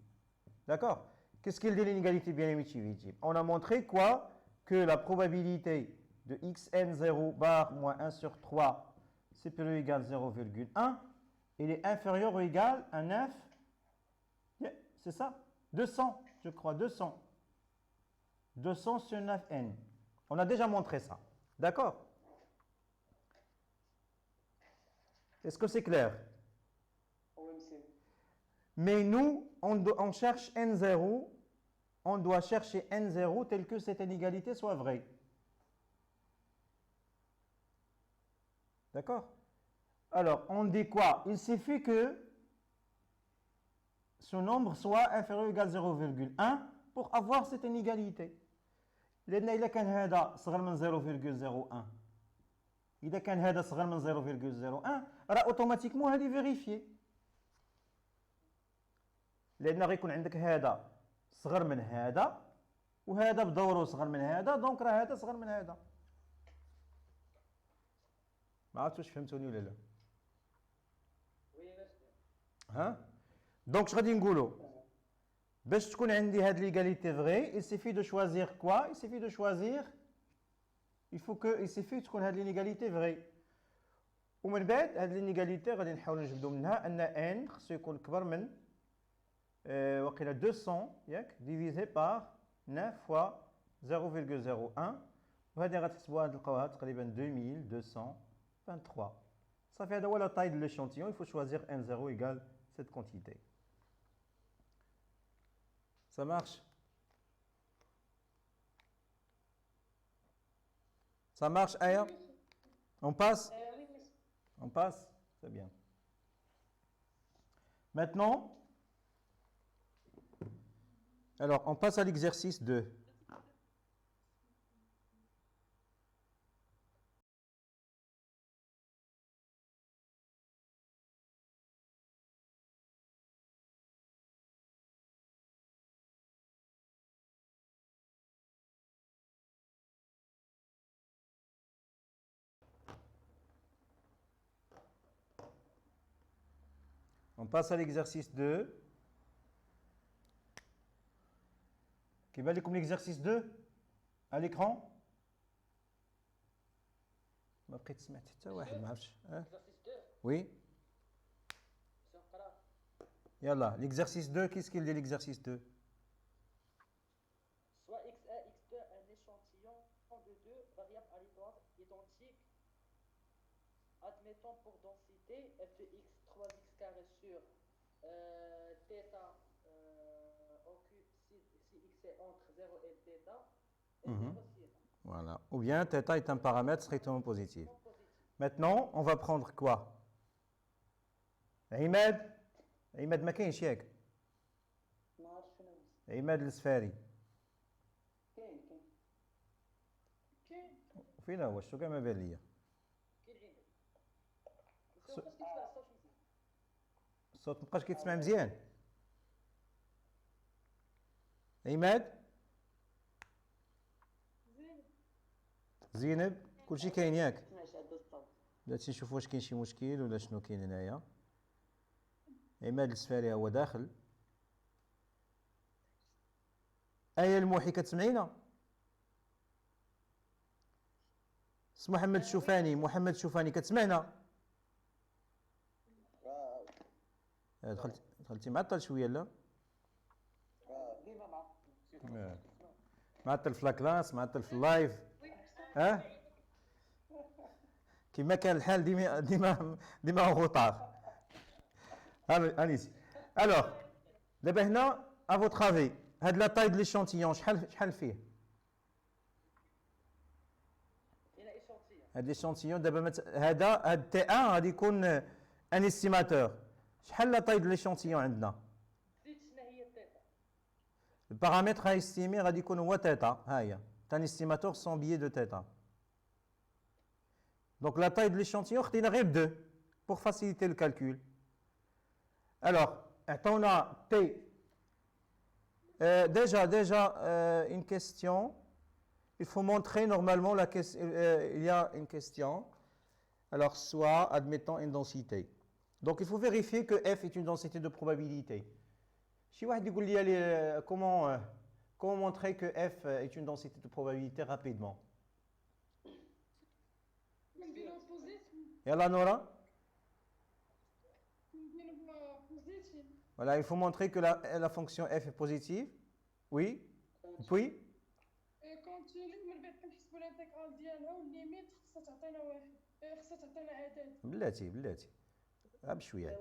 D'accord? Qu'est-ce qu'il dit l'inégalité de Bianimi-Chibichev? On a montré quoi? Que la probabilité de xn0 bar moins 1 sur 3 supérieur ou égal 0,1, il est inférieur ou égal à 9, yeah, c'est ça? 200, je crois, 200. 200 sur 9n. On a déjà montré ça. D'accord? Est-ce que c'est clair? Mais nous, on cherche n0, on doit chercher n0 tel que cette inégalité soit vraie. D'accord? Alors, on dit quoi? Il suffit que ce nombre soit inférieur ou égal à 0,1 pour avoir cette inégalité. لأن إذا كان هذا صغر من 0,01 إذا كان هذا صغر من 0,01 راه أوتوماتيكمون هذه فيريفيي. لأن غيكون عندك هذا صغر من هذا وهذا بدوره صغر من هذا دونك راه هذا صغر من هذا. ما عرفتش واش فهمتوني ولا لا؟ ها؟ دونك اش غادي نقولوا؟ باش تكون عندي هاد l'égalité vraie, il suffit de choisir quoi? Il suffit de choisir, il suffit تكون هاد l'inégalité vraie. ومن بعد هاد l'inégalité غادي نحاولوا نجبدوا منها ان n خصو يكون كبر من وقيلا 200 ياك divisé par 9 fois 0,01 وهذه غتحسبوها تلقاوها تقريبا 2223. صافي هذا هو la taille de l'échantillon, il faut choisir n0 égale cette quantité. Ça marche? Ça marche, Aya? On passe? Oui, monsieur. On passe? C'est bien. Maintenant, alors on passe à l'exercice 2. On passe à l'exercice 2. كيبان لكم l'exercice 2 à l'écran؟ ما بقيت سمعت حتى واحد ما عرفتش. Exercice 2, Oui. سنقرا. يلا l'exercice 2, qu'est-ce qu'il dit l'exercice 2? Soit x1, x2, un échantillon de deux variables aléatoires identiques. Admettons pour densité f de x 3x carré sur θ au cube si x est entre 0 et θ est possible. Voilà. Ou bien θ est un paramètre strictement positif. Maintenant, on va prendre quoi? عماد ما كاينش ياك؟ ما عرفت شنو هو. عماد السفاري كاين كاين فين هو؟ شتو كاع ما بان ليا. كاين عندك. بس هو فاش كيطلع الصوت مزيان. الصوت مابقاش كيتسمع مزيان. عماد زينب كلشي كاين ياك؟ سمعش هذا الصوت. بلاتي نشوف واش كاين شي مشكل ولا شنو كاين هنايا. عماد السفاري هو داخل. آية الموحي كتسمعينا؟ محمد الشوفاني كتسمعنا؟ دخلتي معطل شويه لا؟ ديما معك. معطل في لاكلاس، معطل في اللايف. ها؟ كما كان الحال ديما غوطار. انيسي. الوغ دابا هنا ا فوتر افي هاد لا تاي دو ليشونتيون شحال فيه؟ هنا échantillon. هاد l'échantillon دابا هاد تي 1 غادي يكون ان استيماتور. شحال لا طاي ديال l'échantillon عندنا؟ زيد شنو هي التيتا. البارامتر à estimer غادي يكون هو تيتا. ها هي un estimateur sans biais de θ. Donc la taille de l'échantillon خدينا غير 2 pour faciliter le calcul. Alors, on a T. Déjà une question. Il faut montrer normalement la question. Il y a une question. Alors, soit, admettons, une densité. Donc, il faut vérifier que F est une densité de probabilité. Si vous avez comment montrer que F est une densité de probabilité rapidement? Yalla Nora? Voilà, il faut montrer que la fonction f est positive. Oui. Puis بلاتي بشويه.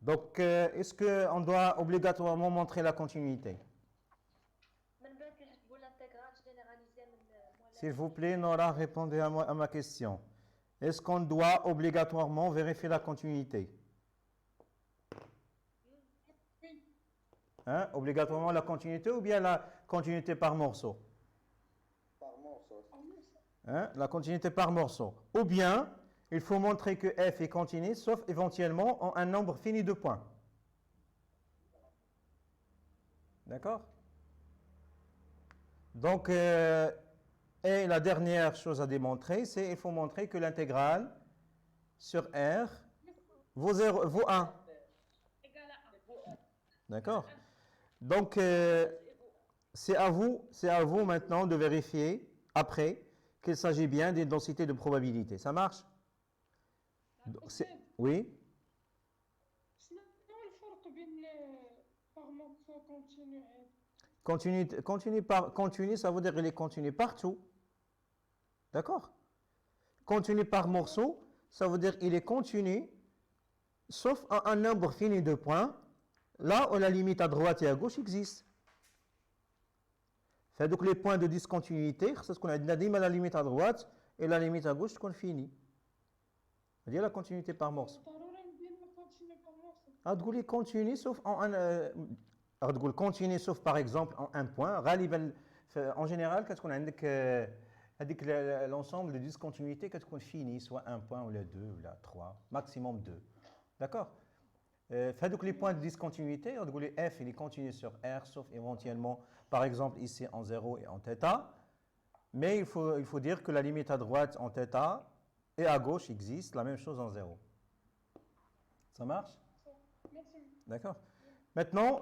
Donc, est-ce qu'on doit obligatoirement montrer la continuité? S'il vous plaît, Nora, répondez à ma question. Est-ce qu'on doit obligatoirement vérifier la continuité? Hein? Obligatoirement la continuité ou bien la continuité par morceau? Par morceau. Hein? La continuité par morceau. Ou bien, il faut montrer que f est continu, sauf éventuellement en un nombre fini de points. D'accord? Donc, et la dernière chose à démontrer, c'est qu'il faut montrer que l'intégrale sur R vaut 1. D'accord? Donc, c'est à vous maintenant de vérifier après qu'il s'agit bien d'une densité de probabilité. Ça marche? Oui? Continu, ça veut dire qu'il est continu partout. D'accord? Continu par morceau, ça veut dire qu'il est continu, sauf un nombre fini de points, là où la limite à droite et à gauche existe. Fait donc les points de discontinuité, c'est ce qu'on a dit, la limite à droite et la limite à gauche qu'on finit. C'est-à-dire la continuité par morceau. تقولي continu sauf en un تقول continu sauf par exemple en un point. En général, qu'est-ce qu'on a dit l'ensemble de discontinuité qu'est-ce qu'on finit soit un point ou les deux ou la trois, maximum 2. D'accord? Donc les points de discontinuité, f il est continu sur R sauf éventuellement par exemple ici en 0 et en θ. Mais il faut dire que la limite à droite en θ et à gauche existe la même chose en 0. Ça marche? D'accord. Maintenant,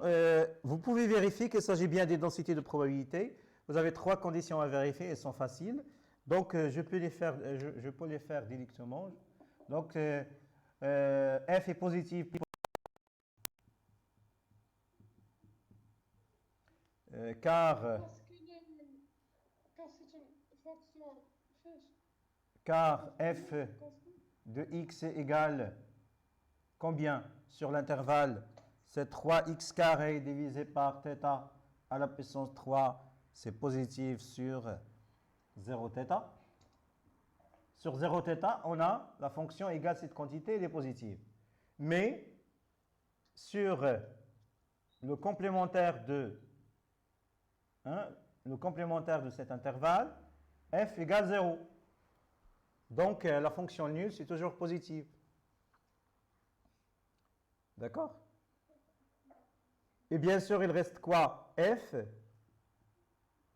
vous pouvez vérifier qu'il s'agit bien des densités de probabilité. Vous avez 3 conditions à vérifier, elles sont faciles. Donc, je peux les faire directement. Donc, f est positif. Car f de x est égal combien sur l'intervalle? C'est 3x carré divisé par θ à la puissance 3, c'est positif sur 0 θ. Sur 0 θ, on a la fonction égale cette quantité, elle est positive. Mais sur le complémentaire de cet intervalle, f égale 0. Donc la fonction nulle, c'est toujours positive. D'accord? Et bien sûr, il reste quoi? F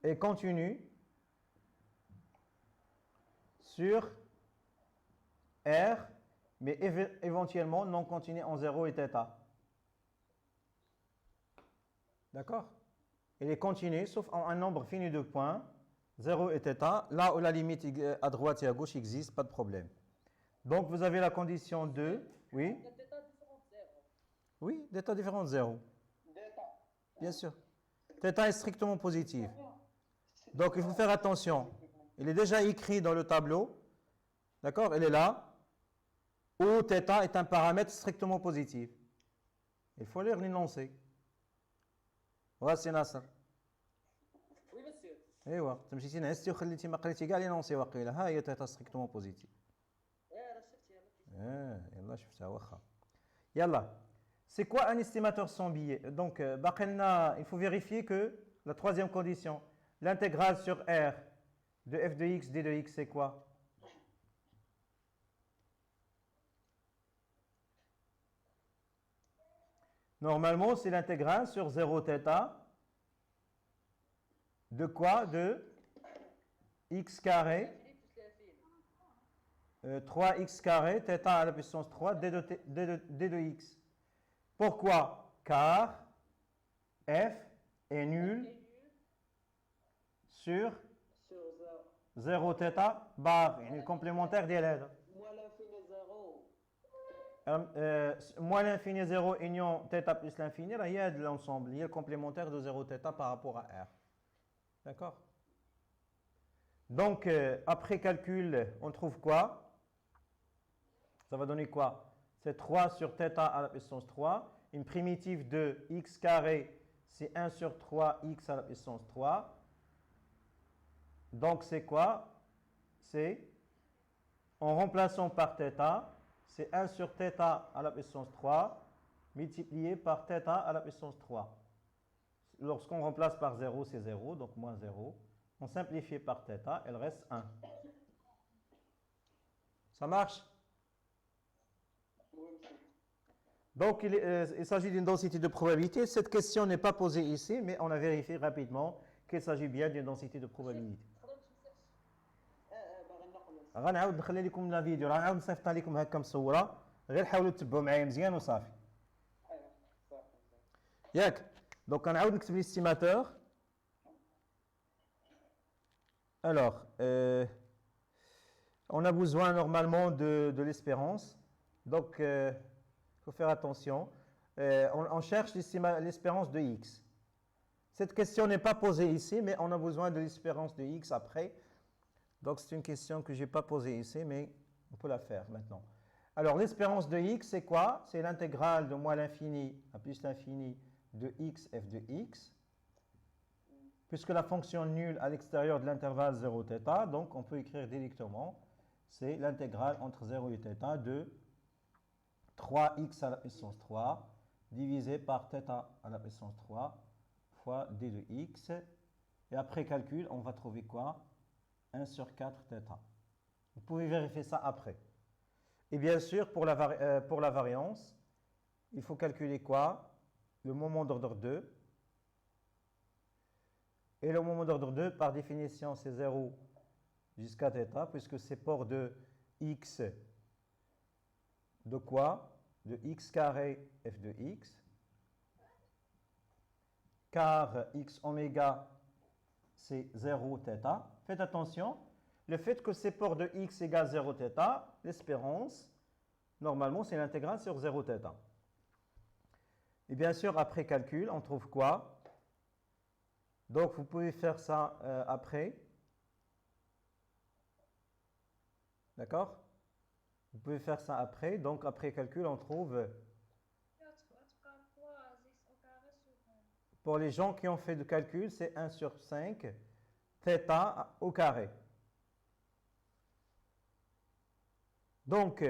est continu sur R, mais éventuellement non continu en 0 et θ. D'accord? Il est continu, sauf en un nombre fini de points, 0 et θ, là où la limite à droite et à gauche existe, pas de problème. Donc, vous avez la condition 2, oui? Oui, d'état différent de 0. Bien sûr. θ est strictement positif. Donc, il faut faire attention. Il est déjà écrit dans le tableau. D'accord? Il est là. Où θ est un paramètre strictement positif. Il faut lire l'énoncé. Voici Nasser. Oui, monsieur. ايوا تمشيتي نعستي وخليتي ما قريتي كاع لينونسي واقيلا ها هي θ strictement positif. يلا شفتها واخا. يلا. C'est quoi un estimateur sans biais? Donc, il faut vérifier que la troisième condition, l'intégrale sur R de f de x, d de x, c'est quoi? Normalement, c'est l'intégrale sur 0 θ de quoi? De x carré 3x carré, θ à la puissance 3, d de x. Pourquoi? Car f est nul sur Sur 0 0. θ bar, le complémentaire ديال هذا. Moins l'infini 0. Moins l'infini 0 union θ plus l'infini, il y a de l'ensemble, il y a le complémentaire de 0 θ par rapport à R. D'accord? Donc, après calcul, on trouve quoi? Ça va donner quoi? C'est 3 sur θ à la puissance 3. Une primitive de x carré, c'est 1 sur 3x à la puissance 3. Donc, c'est quoi? C'est, en remplaçant par θ, c'est 1 sur θ à la puissance 3 multiplié par θ à la puissance 3. Lorsqu'on remplace par 0, c'est 0, donc moins 0. On simplifie par θ, elle reste 1. Ça marche? Oui, monsieur. Donc, il s'agit d'une densité de probabilité. Cette question n'est pas posée ici, mais on a vérifié rapidement qu'il s'agit bien d'une densité de probabilité. باغي نخلص. غنعاود نخلي لكم لا فيديو، راه نعاود نصيفط لكم هكا مصوره، غير حاولوا تتبعوا معايا مزيان وصافي. ايوا صافي. ياك؟ دونك غنعاود نكتب ليستيماتور. Alors, on a besoin normalement de l'espérance. Donc, il faut faire attention. On cherche l'espérance de x. Cette question n'est pas posée ici, mais on a besoin de l'espérance de x après. Donc, c'est une question que je n'ai pas posée ici, mais on peut la faire maintenant. Alors, l'espérance de x, c'est quoi? C'est l'intégrale de moins l'infini à plus l'infini de x f de x. Puisque la fonction nulle à l'extérieur de l'intervalle 0 θ, donc on peut écrire directement, c'est l'intégrale entre 0 et θ de 3x à la puissance 3 divisé par θ à la puissance 3 fois d de x. Et après calcul, on va trouver quoi? 1 sur 4 θ. Vous pouvez vérifier ça après. Et bien sûr, pour la variance, il faut calculer quoi? Le moment d'ordre 2. Et le moment d'ordre 2, par définition, c'est 0 jusqu'à θ, puisque c'est port de x de quoi? De x carré f de x, car x oméga, c'est 0 θ. Faites attention, le fait que c'est port de x égale 0 θ, l'espérance, normalement, c'est l'intégrale sur 0 θ. Et bien sûr, après calcul, on trouve quoi? Donc, vous pouvez faire ça après. D'accord? Vous pouvez faire ça après. Donc, après calcul, on trouve... Pour les gens qui ont fait le calcul, c'est 1 sur 5 θ au carré. Donc,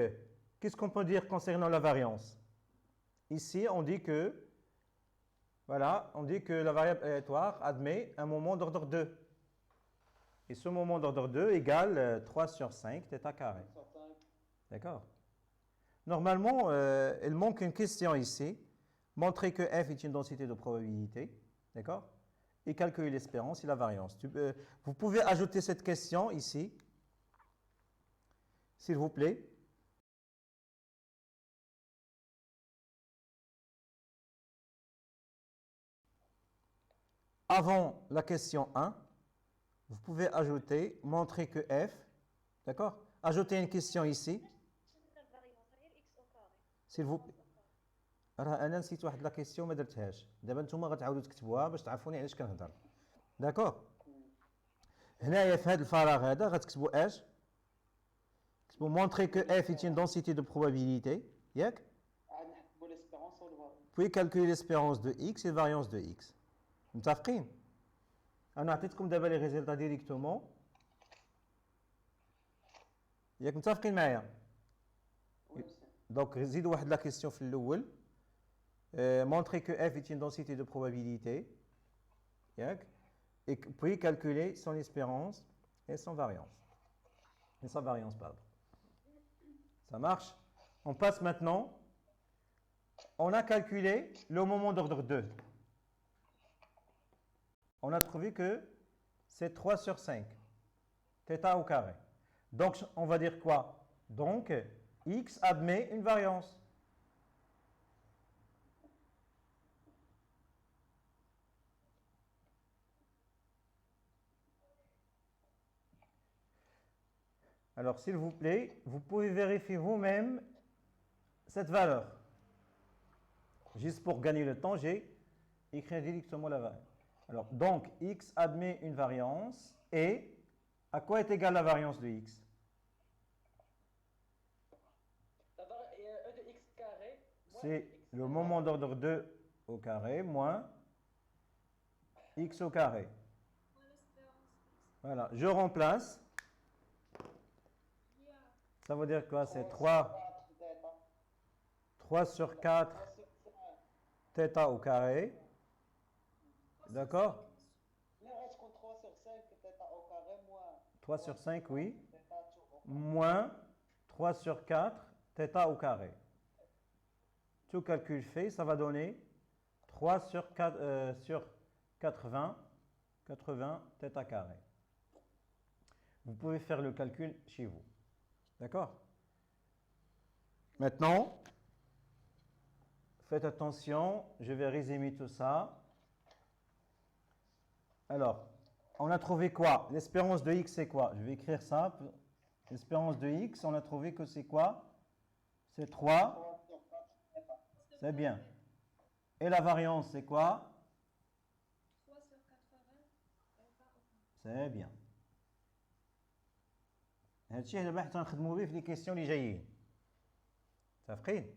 qu'est-ce qu'on peut dire concernant la variance? Ici, on dit que... Voilà, on dit que la variable aléatoire admet un moment d'ordre 2. Et ce moment d'ordre 2 égale 3 sur 5 θ carré. D'accord? Normalement, il manque une question ici. Montrer que f est une densité de probabilité. D'accord? Et calculer l'espérance et la variance. Vous pouvez ajouter cette question ici. S'il vous plaît. Avant la question 1, vous pouvez ajouter, montrer que f, d'accord? Ajouter une question ici. S'il vous plaît. راه انا نسيت واحد لا كيسيون ما درتهاش دابا نتوما غتعاودوا تكتبوها باش تعرفوني علاش كنهضر داكور هنايا في هذا الفراغ هذا غتكتبوا اش تكتبوا montrer que f est une densité de probabilité ياك عاد نحسبوا l'espérance والفار. puis calculer l'espérance de x et variance de x متفقين انا عطيتكم دابا لي ريزلتا ديريكتومون ياك متفقين معايا Donc, réside la question في الأول. Montrer que f est une densité de probabilité. Et puis calculer son espérance et son variance. Et sa variance, pardon. Ça marche? On passe maintenant. On a calculé le moment d'ordre 2. On a trouvé que c'est 3 sur 5. Θ au carré. Donc, on va dire quoi? Donc, x admet une variance. Alors, s'il vous plaît, vous pouvez vérifier vous-même cette valeur. Juste pour gagner le temps, j'ai écrit directement la valeur. Alors, donc, x admet une variance et à quoi est égale la variance de x? E de x carré. C'est le moment d'ordre 2 au carré moins x au carré. Voilà, je remplace. Ça veut dire quoi? C'est 3 sur 4 θ au carré. D'accord? 3 sur 5 θ au carré moins 3 sur 5, oui. θ tout au Moins 3 sur 4 θ au carré. Tout calcul fait, ça va donner 3 sur 80 θ carré. Vous pouvez faire le calcul chez vous. D'accord? Maintenant, faites attention, je vais résumer tout ça. Alors, on a trouvé quoi? L'espérance de x, c'est quoi? Je vais écrire ça. L'espérance de x, on a trouvé que c'est quoi? C'est 3. C'est bien. Et la variance, c'est quoi? 3 sur 80. C'est bien. هذا الشيء اللي راح نخدموا به في لي كيسيون اللي جايين. متفقين؟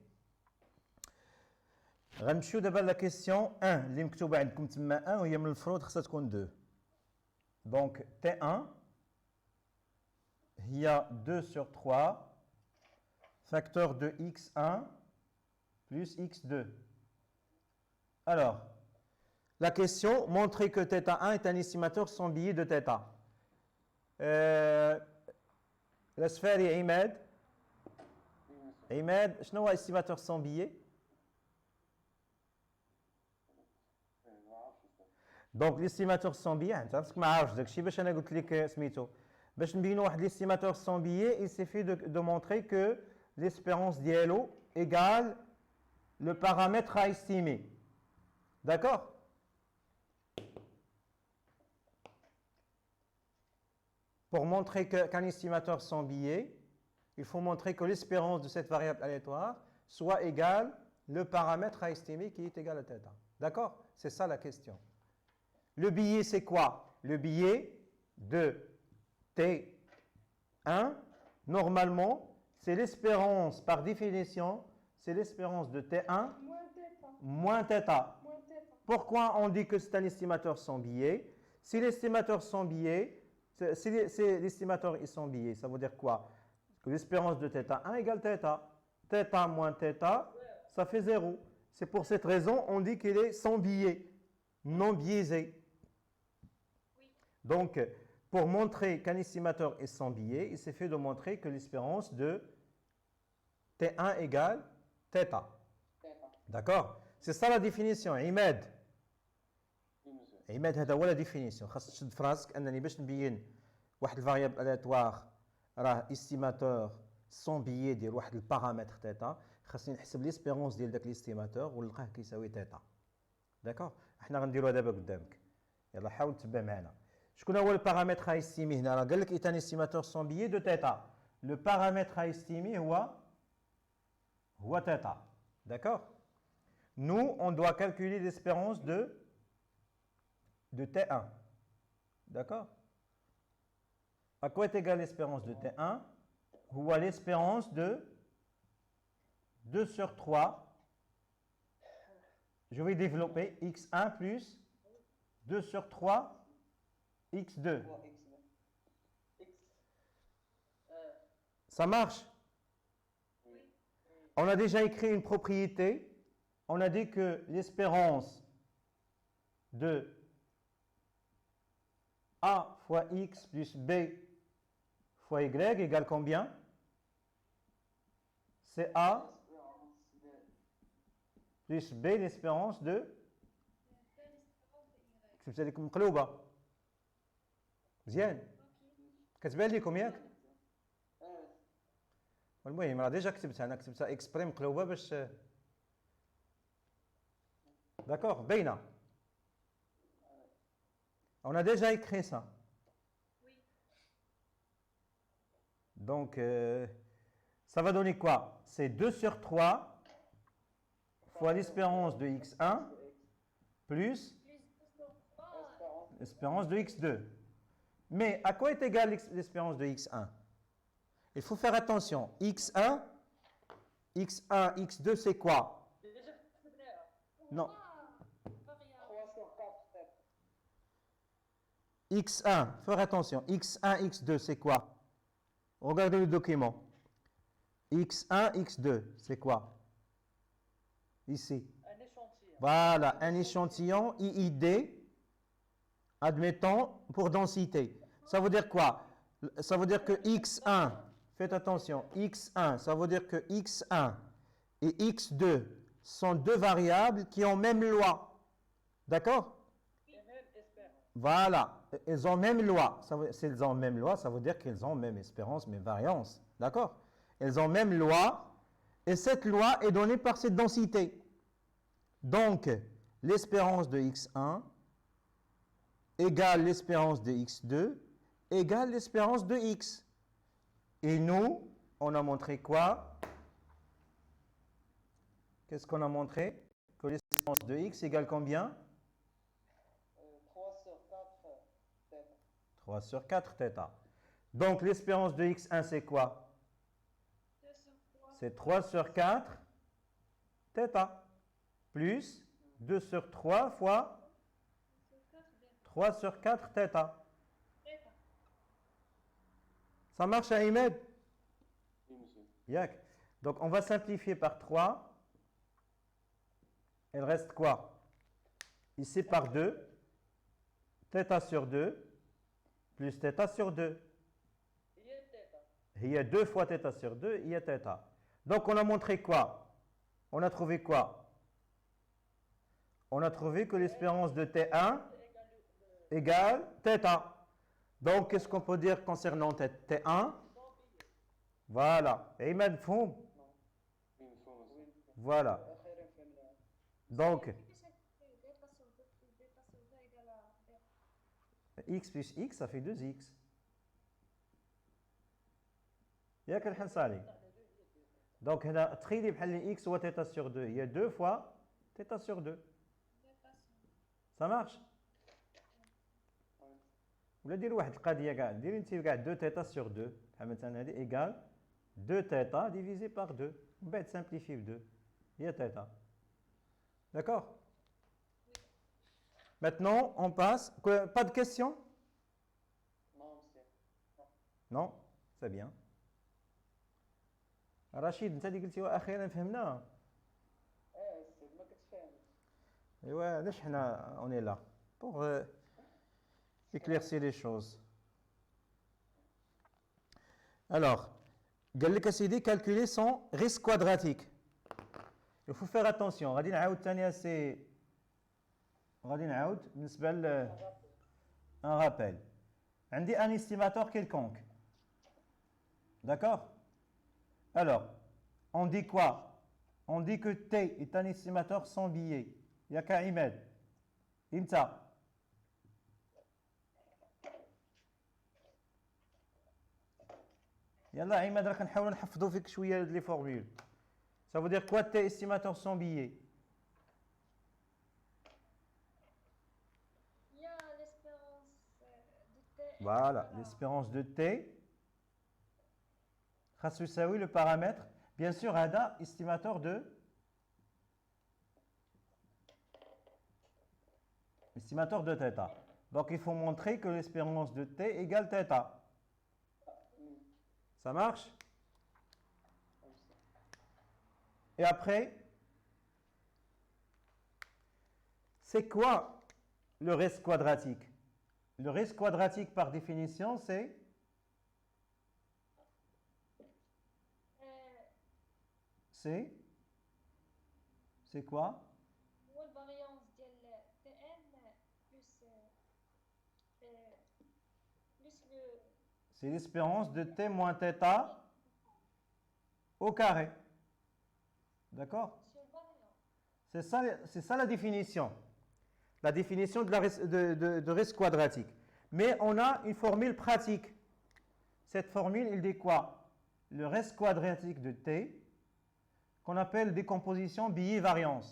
غنمشيو دابا لا كيسيون 1 اللي مكتوبه عندكم تما 1 وهي من الفروض خصها تكون 2. دونك T1 هي 2 sur 3 facteur de x1 plus x2. Alors, la question, montrer que θ1 est un estimateur sans biais de θ. الأسفاري عماد عماد شنو هو estimateur sans biais؟ دونك ليستيماتور سون بيي انت خاصك ما عارفش داكشي باش انا قلت لك سميتو باش نبينوا واحد ليستيماتور سون بيي il suffit de montrer que l'espérance ديالو égale le paramètre à estimer. D'accord? Pour montrer qu'un estimateur sans biais, il faut montrer que l'espérance de cette variable aléatoire soit égale le paramètre à estimer qui est égal à θ. D'accord? C'est ça la question. Le biais, c'est quoi? Le biais de T1, normalement, c'est l'espérance, par définition, c'est l'espérance de T1 moins θ. Pourquoi on dit que c'est un estimateur sans biais? Si l'estimateur sans biais, si l'estimateur est sans biais, ça veut dire quoi? Que l'espérance de θ1 égale θ. θ moins θ, ça fait 0. C'est pour cette raison on dit qu'il est sans biais, non biaisé. Donc, pour montrer qu'un estimateur est sans biais, il suffit de montrer que l'espérance de T1 égale θ. D'accord? C'est ça la définition. Imad. عماد هذا هو لا ديفينيسيون خاص تشد في راسك انني باش نبين واحد الفاريابل الياتوار راه استيماتور سون بيي ديال واحد البارامتر θ خاصني نحسب ليسبيرونس ديال داك ليستيماتور ونلقاه كيساوي θ. داكوغ حنا غنديروها دابا قدامك يلا حاول تتبع معنا. شكون هو البارامتر à estimer هنا؟ راه قال لك est un estimateur sans biais de θ. Le paramètre à estimer هو θ. D'accord? Nous on doit calculer l'espérance de T1. D'accord? À quoi est égale l'espérance de T1? Ou à l'espérance de 2 sur 3. Je vais développer x1 plus 2 sur 3 x2. Ça marche? On a déjà écrit une propriété. On a dit que l'espérance de A fois X plus B fois Y égale combien? C'est A plus B l'espérance de كتبت لكم مقلوبة مزيان كتبان لكم ياك المهم راه ديجا كتبتها انا كتبتها اكسبري مقلوبة باش d'accord باينة on a déjà écrit ça donc ça va donner quoi? C'est 2 sur 3 fois l'espérance de x1 plus l'espérance de x2. Mais à quoi est égale l'espérance de x1? Il faut faire attention. x1, x2, c'est quoi? Non. x1, faire attention. x1, x2, c'est quoi? Regardez le document. x1, x2, c'est quoi? Ici. Un échantillon. Voilà, un échantillon IID, admettons, pour densité. Ça veut dire quoi? Ça veut dire que x1, faites attention, x1, ça veut dire que x1 et x2 sont deux variables qui ont même loi. D'accord? Et même espérance. Voilà, elles ont même loi. Si elles ont même loi, ça veut dire qu'elles ont même espérance, même variance. D'accord? Elles ont même loi, et cette loi est donnée par cette densité. Donc, l'espérance de x1 égale l'espérance de x2 égale l'espérance de x. Et nous, on a montré quoi? Qu'est-ce qu'on a montré? Que l'espérance de x égale combien? 3 sur 4 θ. 3 sur 4 θ. Donc, l'espérance de x1, c'est quoi? C'est 3 sur 4 θ. Plus 2 sur 3 fois 3 sur 4 θ. Ça marche à Ahmed? Oui, monsieur. Yak. Donc on va simplifier par 3. Il reste quoi? Ici par 2. θ sur 2 plus θ sur 2. Il y a 2 fois θ sur 2, il y a θ. Donc on a montré quoi? On a trouvé quoi? On a trouvé que l'espérance de T1 égale θ. Donc, qu'est-ce qu'on peut dire concernant T1? Voilà. Ahmed, fou? Oui, monsieur, monsieur. Voilà. Donc, x plus x, ça fait 2x. ياك الحنصالي. Donc, هنا تخيلي بحال x هو θ sur 2. Il y a 2 fois θ sur 2. Ça marche? ولا دير واحد القضيه كاع ديري انت كاع 2 θ sur 2 بحال مثلا هذه ايكال 2 θ divisé par 2 ومن بعد simplifier ب 2 هي θ. D'accord? Maintenant, on passe. Pas de questions? Non, monsieur. Non? C'est bien. رشيد انت اللي قلتي واخيرا فهمنا. سيد ما كنتش فاهم. ايوا علاش حنا on est là pour éclaircir les choses. Alors, قال لك اسيدي calculer son risque quadratique. Il faut faire attention. غادي نعاود ثاني غادي نعاود بالنسبه ل un rappel. عندي un estimateur quelconque. D'accord? Alors, on dit quoi? On dit que T est un estimateur sans billet. يا كعماد انت يلا عماد راه كنحاولوا نحفظوا فيك شويه لي فورمول. Ça veut dire quoi T estimateur sans billet? Il y a l'espérance de T. Voilà, l'espérance de T خاصو يساوي le paramètre bien sûr هذا estimateur de θ. Donc il faut montrer que l'espérance de T égale θ. Ça marche? Et après, c'est quoi le risque quadratique? Le risque quadratique, par définition, c'est c'est quoi? هو الفاريانس ديال تي ان بلس بلس لو C'est l'espérance de t moins θ au carré. D'accord? سور الفاريانس. C'est ça la définition. La définition de risque quadratique. Mais on a une formule pratique. Cette formule, il dit quoi? Le risque quadratique de t, qu'on appelle décomposition biais-variance.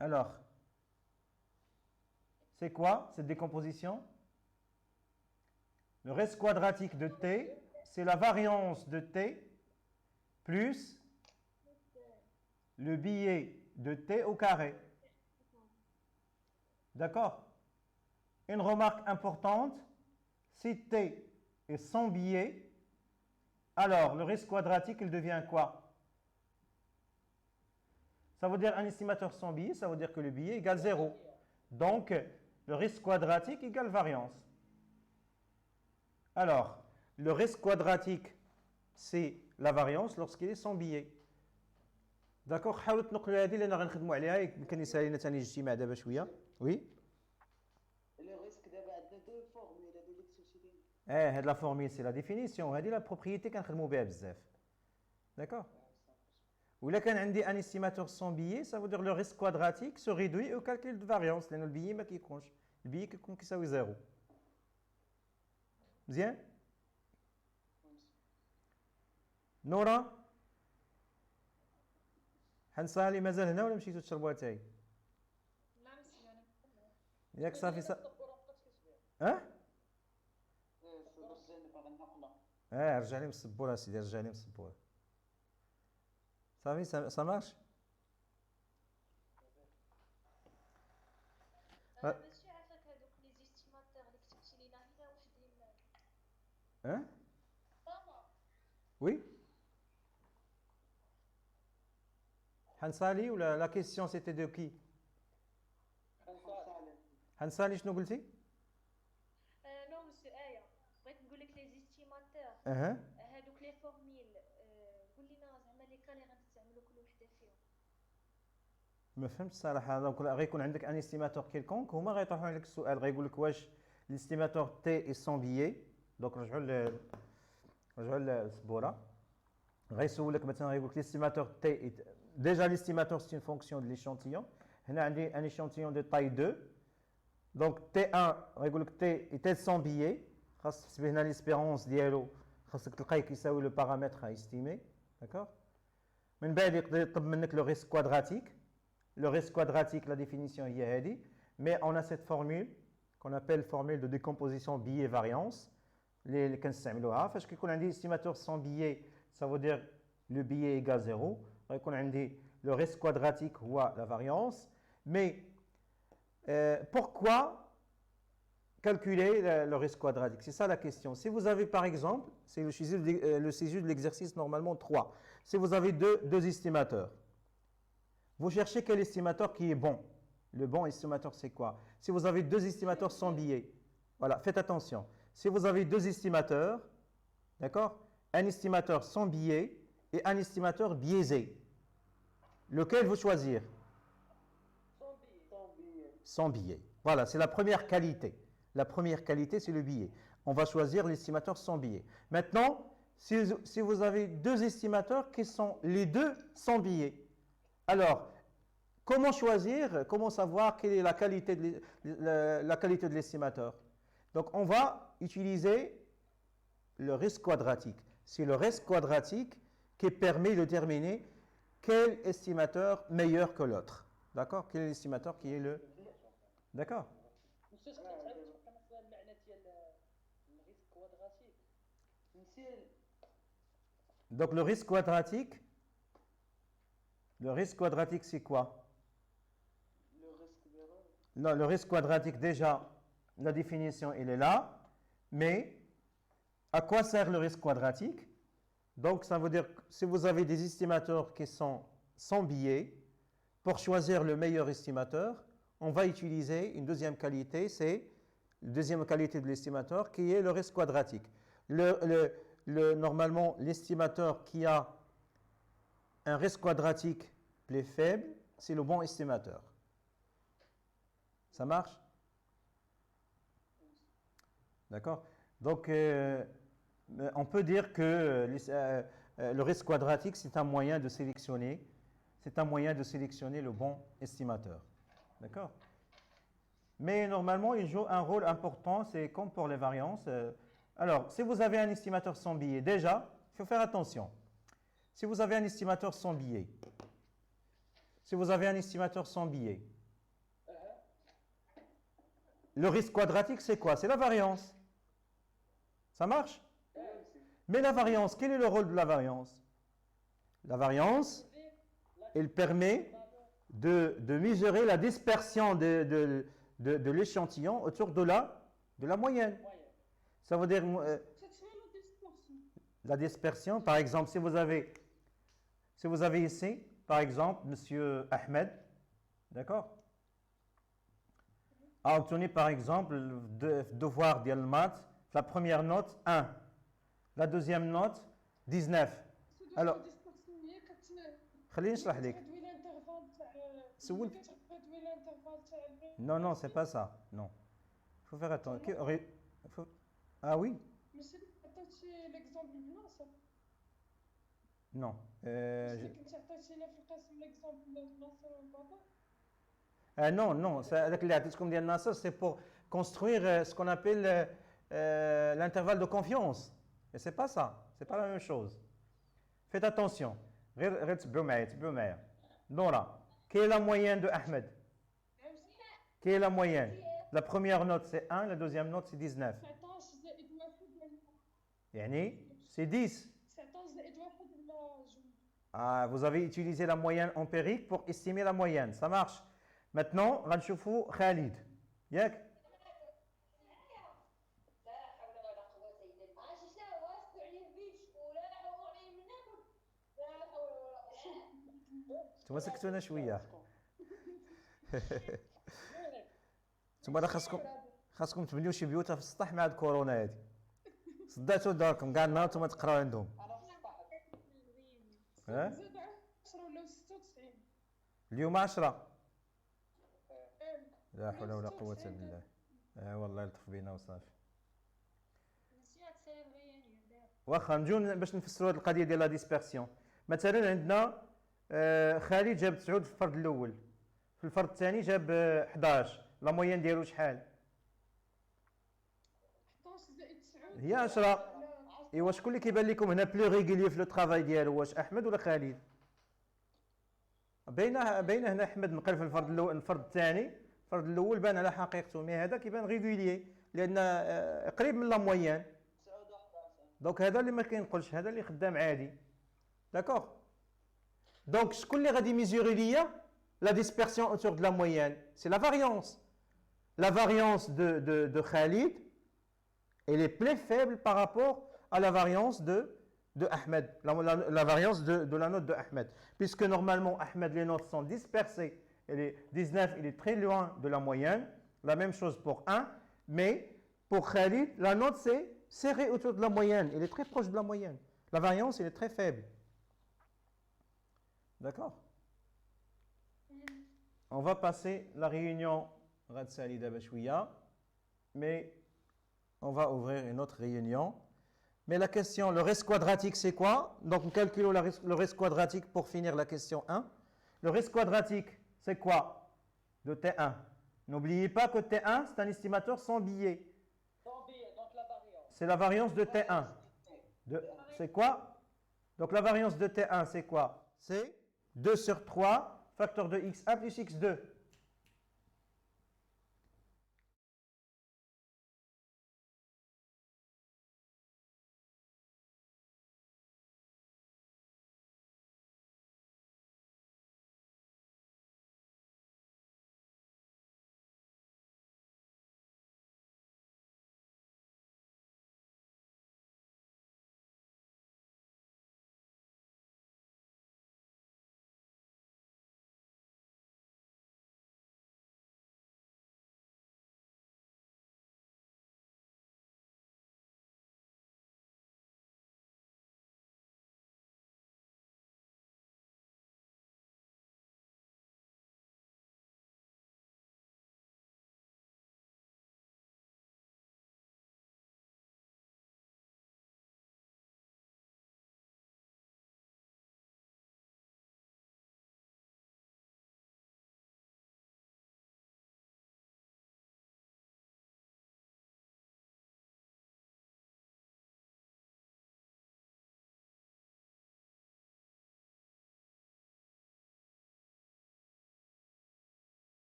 Alors, c'est quoi cette décomposition? Le risque quadratique de t, c'est la variance de t plus le biais de t au carré. D'accord? Une remarque importante, si t est sans biais, alors le risque quadratique, il devient quoi? Ça veut dire un estimateur sans biais, ça veut dire que le biais égale 0. Donc, le risque quadratique égale variance. Alors, le risque quadratique, c'est la variance lorsqu'il est sans biais. D'accord? حاولوا تنقلوا هذه لأن غنخدموا عليها يمكن يسالي لنا ثاني اجتماع دابا شوية. Oui. Le risque دابا عندنا deux formules هادو اللي كتبتي لينا. هاد لا فورميل سي لا ديفينيسيون هادي لا بروبريتي كنخدموا بها بزاف. D'accord? ولا كان عندي ان استيماتور سون بيي ça veut dire le risque quadratique se réduit au calcul de variance لأن البيي ما كيكونش. البيي كيكون كيساوي 0. مزيان؟ نورا؟ حنصالي مازال هنا ولا مشيتو تشربوا اتاي؟ لا مسيو انا ياك صافي السبوره مابقاتش كتبيع. رجعنا باغي النقله. رجع لي من السبوره سيدي رجع لي من السبوره. صافي سا مارش؟ ماشي عافاك هذوك لي زيستيماتور اللي كتبتي لينا هنا وحدين ماما Oui? حنصالي ولا لا كيسيون سيتي دو كي؟ حنصالي شنو قلتي؟ نو مسيو آية بغيت نقول لك لي زيستيماتور اها هادوك لي فورميل قول لنا زعما لي كالي غنستعملوا كل وحده فيهم. ما فهمتش الصراحه. دونك غيكون عندك ان استيماتور كيلكونك هما غيطرحوا عليك السؤال غيقول لك واش الاستيماتور تي اي سون بيي. دونك رجعوا للسبوره غيسولك مثلا غيقول لك الاستيماتور تي déjà l'estimateur c'est une fonction de l'échantillon. هنا عندي un échantillon de taille 2. donc T1 غيقول لك T est sans biais. خاص تحسب هنا l'espérance ديالو خاصك تلقايه كيساوي لو بارامتر à estimer. d'accord. من بعد يقدر يطلب منك le risque quadratique. Le risque quadratique, la définition هي هذه. mais on a cette formule qu'on appelle formule de décomposition biais-variance اللي كنستعملوها فاش كيكون عندي estimateur sans biais. ça veut dire le biais égale 0. غيكون عندي le risque quadratique هو la variance. mais pourquoi calculer le risque quadratique? C'est ça la question. Si vous avez par exemple, c'est le sujet de l'exercice normalement 3. Si vous avez deux estimateurs, vous cherchez quel estimateur qui est bon. Le bon estimateur c'est quoi? Si vous avez deux estimateurs sans biais, voilà, faites attention. Si vous avez deux estimateurs, d'accord, un estimateur sans biais et un estimateur biaisé, lequel vous choisir? Sans biais. Voilà, c'est la première qualité. La première qualité, c'est le biais. On va choisir l'estimateur sans biais. Maintenant, si vous avez deux estimateurs qui sont les deux sans biais, alors, comment choisir, comment savoir quelle est la qualité de l'estimateur? Donc, on va utiliser le risque quadratique. C'est le risque quadratique qui permet de déterminer quel estimateur meilleur que l'autre. D'accord? Quel est l'estimateur qui est le... D'accord? مسيو تقدر تعاود تفهم المعنى ديال الريسك كوادراتيك. Donc, le risque quadratique, c'est quoi? Le risque d'erreur. Non, le risque quadratique, déjà, la définition, elle est là. Mais, à quoi sert le risque quadratique? Donc, ça veut dire que si vous avez des estimateurs qui sont sans biais, pour choisir le meilleur estimateur, on va utiliser une deuxième qualité, c'est la deuxième qualité de l'estimateur qui est le risque quadratique. Normalement, l'estimateur qui a un risque quadratique plus faible, c'est le bon estimateur. Ça marche? D'accord? Donc, on peut dire que le risque quadratique, c'est un moyen de sélectionner le bon estimateur. D'accord? Mais normalement, il joue un rôle important, c'est comme pour les variances. Alors, si vous avez un estimateur sans biais, déjà, il faut faire attention. Si vous avez un estimateur sans biais, le risque quadratique, c'est quoi? C'est la variance. Ça marche? Mais la variance, quel est le rôle de la variance? La variance, elle permet de mesurer la dispersion de l'échantillon autour de la moyenne. Ça veut dire la dispersion, par exemple, si vous avez ici, par exemple, Monsieur Ahmed, d'accord, a obtenu par exemple le devoir de maths, la première note 1, la deuxième note 19. Alors, خليني نشرح لك. Non, c'est pas ça. Non. Il faut faire attention. Ah oui? Non. Non. C'est pour construire ce qu'on appelle l'intervalle de confiance. Et c'est pas ça. C'est pas la même chose. Faites attention. Nora, quelle est la moyenne de Ahmed? Quelle est la moyenne? La première note c'est 1, la deuxième note c'est 19. C'est 10. Ah, vous avez utilisé la moyenne empirique pour estimer la moyenne. Ça marche. Maintenant, غنشوفوا Khalid. ياك؟ انتم سكتونا شويه. انتم راه خاصكم تبنيو شي بيوت في السطح مع هاد الكورونا هادي. صدعتوا داركم كاع النهار نتوما تقراو عندهم. ها؟ اليوم 10. لا حول ولا قوة بالله. والله يلطف بينا وصافي. واخا نجيو باش نفسروا هذه القضيه ديال لا ديسبيرسيون. مثلا عندنا خالد جاب 9 في الفرد الاول، في الفرد الثاني جاب 11. لا موين ديالو شحال؟ 11 زائد 9 هي 10. ايوا شكون اللي كيبان لكم هنا بلو ريغولي في لو طرافاي ديالو؟ واش احمد ولا خالد؟ باينه هنا احمد نقل في الفرد الاول، الفرد الثاني، الفرد الاول بان على حقيقته، مي هذا كيبان ريغولي لان قريب من لا موين. دونك هذا اللي ما كينقلش، هذا اللي خدام عادي. داكوغ. دونك شكون اللي غادي ميزوري ليا لا ديسبيرسيون اوتور دو لا موين؟ سي لا فاريونس. La variance de Khalid, elle est plus faible par rapport à la variance de Ahmed, la variance de la note de Ahmed. Puisque normalement, Ahmed, les notes sont dispersées. Et les 19, il est très loin de la moyenne. La même chose pour 1. Mais pour Khalid, la note, c'est serré autour de la moyenne. Il est très proche de la moyenne. La variance, elle est très faible. D'accord? On va passer la réunion. Mais on va ouvrir une autre réunion. Mais la question, le risque quadratique, c'est quoi? Donc, nous calculons le risque quadratique pour finir la question 1. Le risque quadratique, c'est quoi? De T1. N'oubliez pas que T1, c'est un estimateur sans biais. Sans biais, donc la variance. C'est la variance de T1. C'est quoi? Donc, la variance de T1, c'est quoi? C'est 2 sur 3, facteur de x1 plus x2.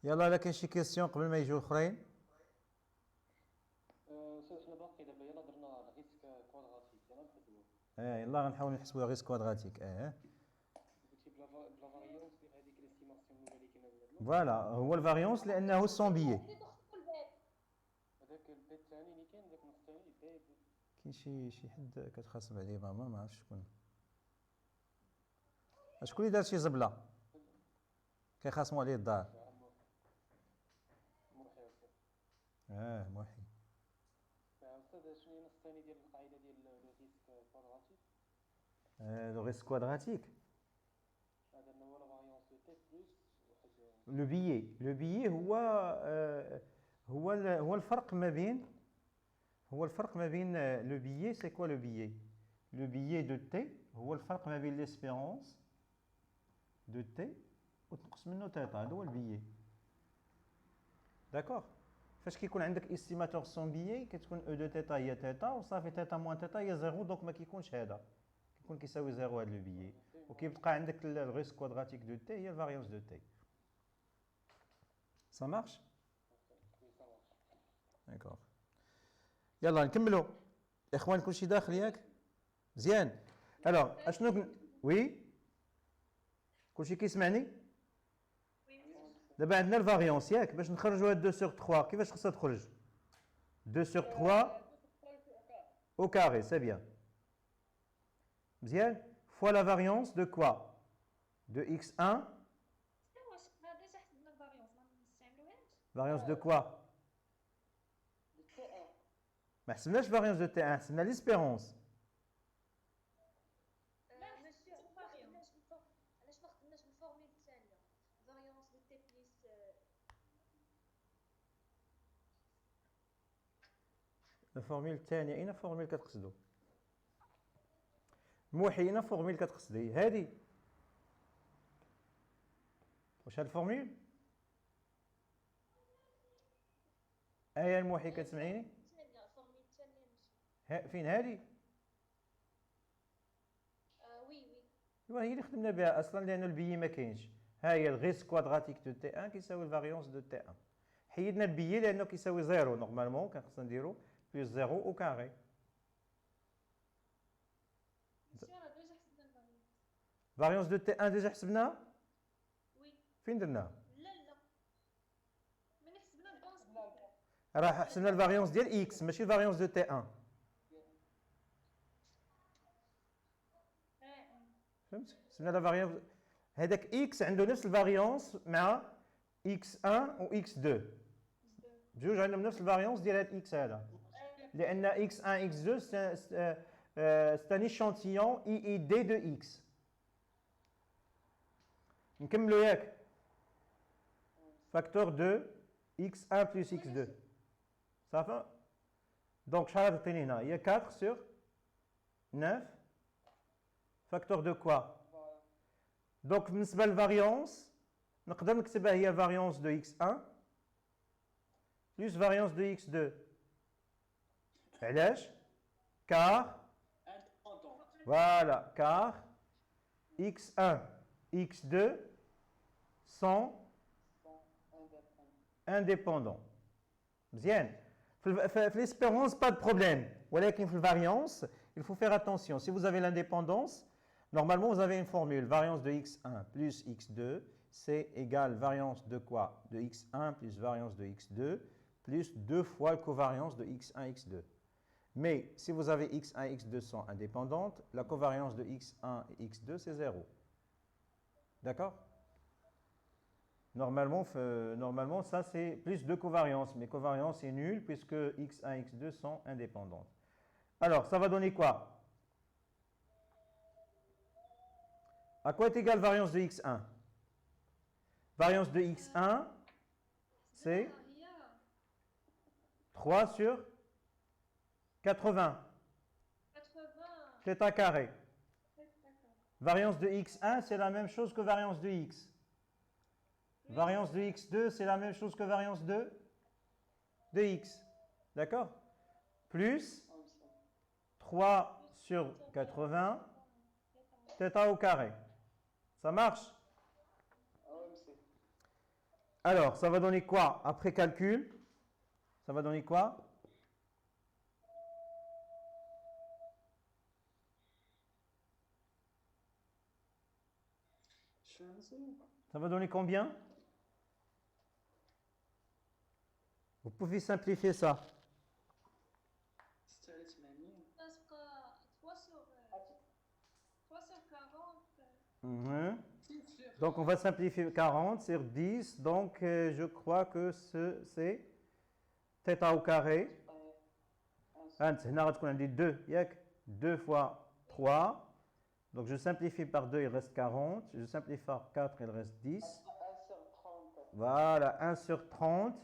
يلا لا كاين شي كيسيون قبل ما يجيو الاخرين. استاذ حنا باقي دابا يلا درنا الريسك كوادراتيك يلا نحسبوه. يلا غنحاول نحسبوا غير كوادراتيك. قلتي بلا فاريونس ديال هذيك ليستيماسيون الاولى اللي كاينه دابا. فوالا هو الفاريونس لانه سون بيي. هذاك البي الثاني اللي كاين ذاك النص الثاني كاين شي حد كتخاصم عليه ماما ما عرفتش شكون. شكون اللي دار شي زبله كيخاصموا عليه الدار؟ مرحي استاذ. محي. استاذ شنو هي النص الثاني ديال القاعده ديال لو ريسك كوادراتيك؟ لو ريسك كوادراتيك. هذا هو لا فاريونس دو تي بلس واحد. لو بيي هو الفرق ما بين لو بيي. سي كوا لو بيي؟ لو بيي دو تي هو الفرق ما بين ليسبيرونس دو تي وتنقص منه تيتا. هذا هو البيي. داكوغ. فاش كيكون عندك استيماتور سون بيي كتكون او دو تيتا هي تيتا وصافي تيتا موان تيتا هي زيرو، دونك ما كيكونش هذا، كيكون كيساوي زيرو هذا لو بيي، وكيبقى عندك الريسك كوادراتيك دو تي هي الفاريونس دو تي. Ça marche? D'accord. يلا نكملوا اخوان. كلشي داخل ياك مزيان؟ الوغ اشنو وي كلشي كيسمعني؟ دابا عندنا الفاريونس ياك، باش نخرجوا هاد 2 sur 3 كيفاش خصها تخرج؟ 2 sur 3 au carré, c'est bien. مزيان؟ fois la variance de quoi? De x1. Variance de quoi? ما حسبناش variance de T1 حسبنا l'espérance. الفورميل الثانية أين فورميل كتقصدو؟ موحي أين فورميل كتقصدي؟ هادي واش هاد الفورميل؟ أيا الموحي كتسمعيني؟ فين هادي؟ ايوا هي اللي خدمنا بها اصلا لان البيي ما كاينش. ها هي الغيس كوادراتيك دو تي 1 كيساوي الفاريونس دو تي 1. حيدنا البيي لانه كيساوي زيرو نورمالمون، كان خصنا نديرو بلس زيرو او كاري. فاريونس دو تي 1 ديجا حسبناها؟ فين درناها؟ راه حسبنا الفاريونس ديال اكس ماشي الفاريونس دو تي 1. فهمت؟ حسبنا لا فاريونس هذاك اكس عنده نفس الفاريونس مع اكس 1 و اكس 2. بجوج عندهم نفس الفاريونس ديال هاد اكس هذا، لان اكس 1 اكس 2 c'est un échantillon IID de x. نكملوا ياك. فاكتور 2 x1 plus x2 صافي. دونك شحال غتعطيني هنا؟ هي 4 sur 9 فاكتور دو كوا. دونك بالنسبه للفاريونس نقدر نكتبها هي فاريونس دو x1 بلس فاريونس دو x2. علاش؟ كار فوالا كار x1 x2 sont indépendants. مزيان. في l'espérance pas de problème, ولكن في الفاريونس il faut faire attention. Si vous avez l'indépendance, normalement vous avez une formule variance de x1 plus x2 c'est égal variance de quoi? De x1 plus variance de x2 plus 2 fois la covariance de x1 x2. Mais si vous avez x1 et x2 sont indépendantes, la covariance de x1 et x2 c'est 0. D'accord? Normalement, ça c'est plus de covariance, mais covariance est nulle puisque x1 et x2 sont indépendantes. Alors, ça va donner quoi? À quoi est égale variance de x1? Variance de x1, c'est 3 sur 80. Θ carré. Variance de x1, c'est la même chose que variance de x. Variance de x2, c'est la même chose que variance de x. D'accord? Plus 3 sur 80, θ au carré. Ça marche? Alors, ça va donner quoi après calcul? Ça va donner quoi? Ça va donner combien? Vous pouvez simplifier ça. Ça sera 3 sur 40. Mhm. Donc, on va simplifier 40 sur 10. Donc, je crois que c'est θ au carré. هنا غتكون عندي 2 ياك 2 fois 3. Donc, je simplifie par 2, il reste 40. Je simplifie par 4, il reste 10. 1 sur 30, Voilà, 1 sur 30.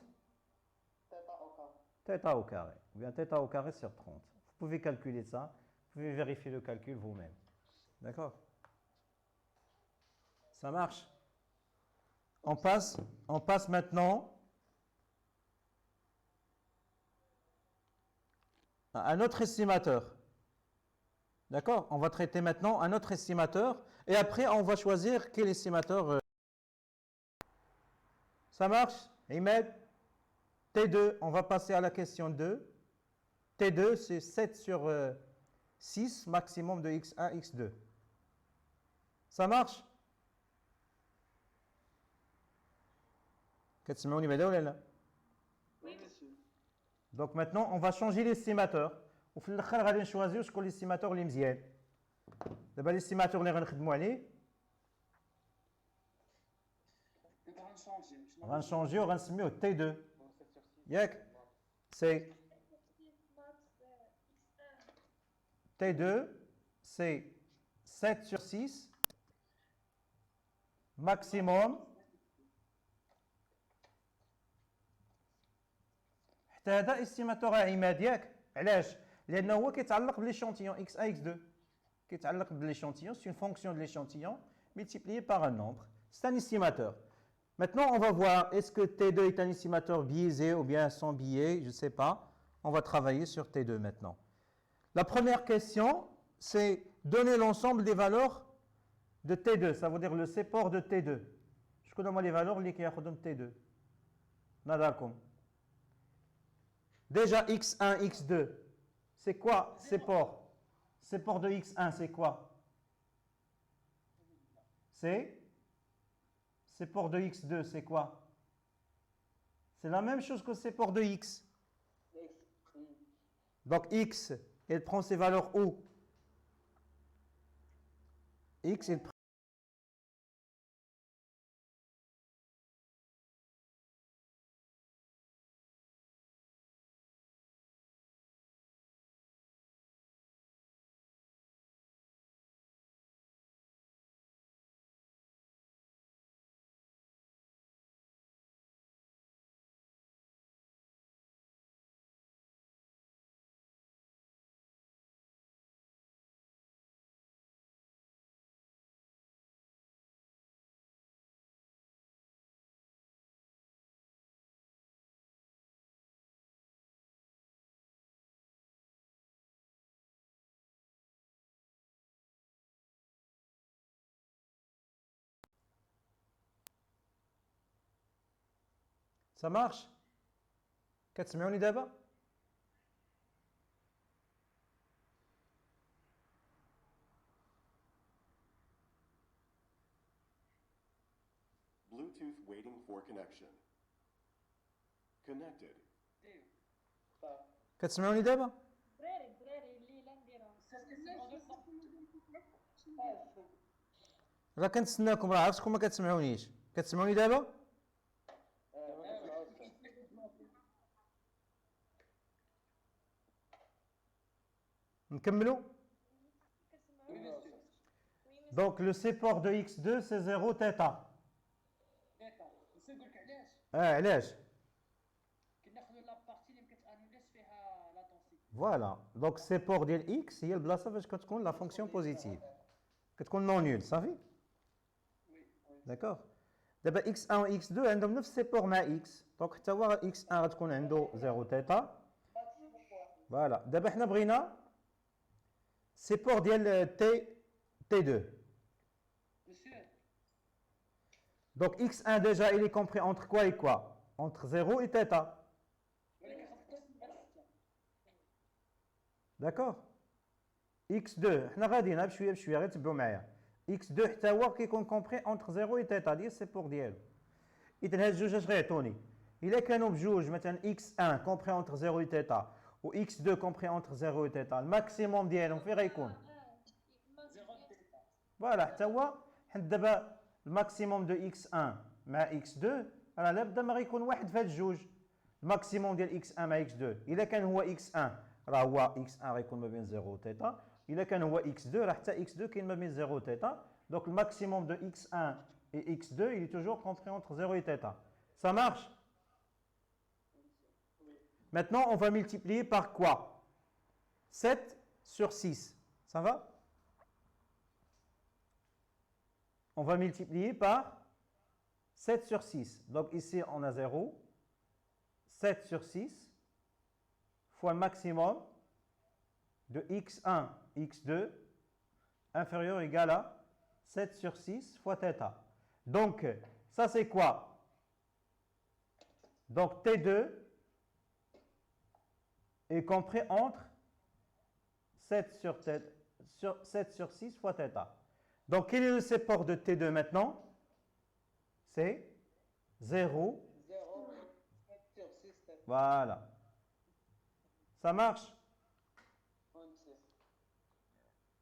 θ au carré. θ au carré. Ou bien θ au carré sur 30. Vous pouvez calculer ça. Vous pouvez vérifier le calcul vous-même. D'accord? Ça marche? On passe maintenant à un autre estimateur. D'accord? On va traiter maintenant un autre estimateur et après on va choisir quel estimateur. Ça marche? Ahmed? T2, on va passer à la question 2. T2, c'est 7 sur 6, maximum de x1, x2. Ça marche? كتسمعوني بعدا ولا لا؟ Oui, monsieur. Donc maintenant, on va changer l'estimateur. وفي الاخر غادي نشوازيو شكون l'estimateur اللي مزيان. دابا l'estimateur اللي غنخدموا عليه غنشونجيو وغنسميوه T2. ياك؟ سي T2, c'est 7 sur 6, maximum. حتى هذا استيماتور عماد ياك؟ علاش؟ لأنه هو كيتعلق بليشونتيون x1 x2. كيتعلق بليشونتيون, c'est une fonction de l'échantillon multipliée par un nombre. C'est un estimateur. Maintenant, on va voir est-ce que T2 est un estimateur biaisé ou bien sans biais, je ne sais pas. On va travailler sur T2 maintenant. La première question, c'est donner l'ensemble des valeurs de T2, ça veut dire le support de T2. Je connais les valeurs qui sont T2. Nadakum. Déjà x1, x2, c'est quoi support? Support de x1, c'est quoi? C'est support de x2, c'est quoi? C'est la même chose que support de x. Donc x, elle prend ses valeurs où? X, elle prend. Ça marche? كتسمعوني دابا؟ Bluetooth waiting for connection. Connected. كتسمعوني دابا؟ دراري الليله نديرها. راه كنتسناكم، راه عرفتكم ما كتسمعونيش. كتسمعوني دابا؟ نكملوا؟ Donc le support de x2 c'est 0 θ. علاش؟ Voilà. Donc support ديال x هي البلاصه فاش كتكون لا فونكسيون بوزيتيف. كتكون نون نول صافي؟ داكوغ. دابا x1 و x2 عندهم نفس السيبور مع x. دونك حتى هو x1 غتكون عنده 0 θ. فوالا. دابا حنا بغينا سيبور ديال T2. Donc x1 déjà, il est compris entre quoi et quoi? Entre 0 et θ. D'accord? x2, حنا غاديين بشويه بشويه غير تبعوا معايا. x2 حتى هو كيكون كومبري entre 0 et θ ديال السيبور ديالو. اذا هاد الجوج اش غيعطوني؟ الا كانوا بجوج مثلا x1 كومبري entre 0 et θ و x2 كومبري entre 0 et θ، الماكسيموم ديالهم فين غيكون؟ فوالا حتى هو حنا دابا الماكسيموم دو x1 مع x2 راه لابد ما غيكون واحد في هاد الجوج. الماكسيموم ديال x1 مع x2 الا كان هو x1 راه هو x1 غيكون ما بين 0 و θ، الا كان هو x2 راه حتى x2 كاين ما بين 0 و θ. Donc le maximum de x1 et x2 il est toujours compris entre 0 et θ. Ça marche? Maintenant on va multiplier par quoi? 7 sur 6. Ça va? On va multiplier par 7 sur 6. Donc ici on a 0. 7 sur 6 fois le maximum de x1, x2 inférieur ou égal à 7 sur 6 fois θ. Donc ça c'est quoi? Donc T2 est compris entre 7 sur 6 fois θ. Donc quel est le support de T2 maintenant? C'est 0. 0, 7 sur 6, θ. Voilà. Ça marche?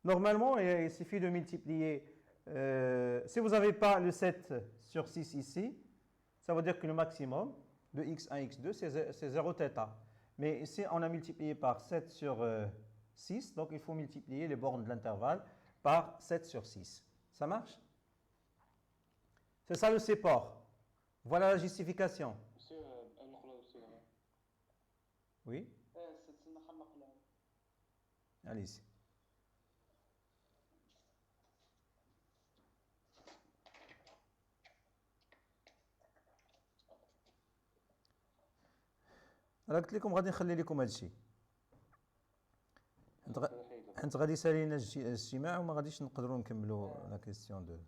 Normalement, il suffit de multiplier. Si vous n'avez pas le 7 sur 6 ici, ça veut dire que le maximum de x1, x2, c'est 0 θ. Mais ici, on a multiplié par 7 sur 6, donc il faut multiplier les bornes de l'intervalle par 7 sur 6. Ça marche? C'est ça le support. Voilà la justification. Monsieur, Oui? c'est نخلق له. Allez-y. انا قلت لكم غادي نخلي لكم هذا الشيء حيت غادي يسالينا الاجتماع وما غاديش نقدروا نكملوا لا كيسيون دو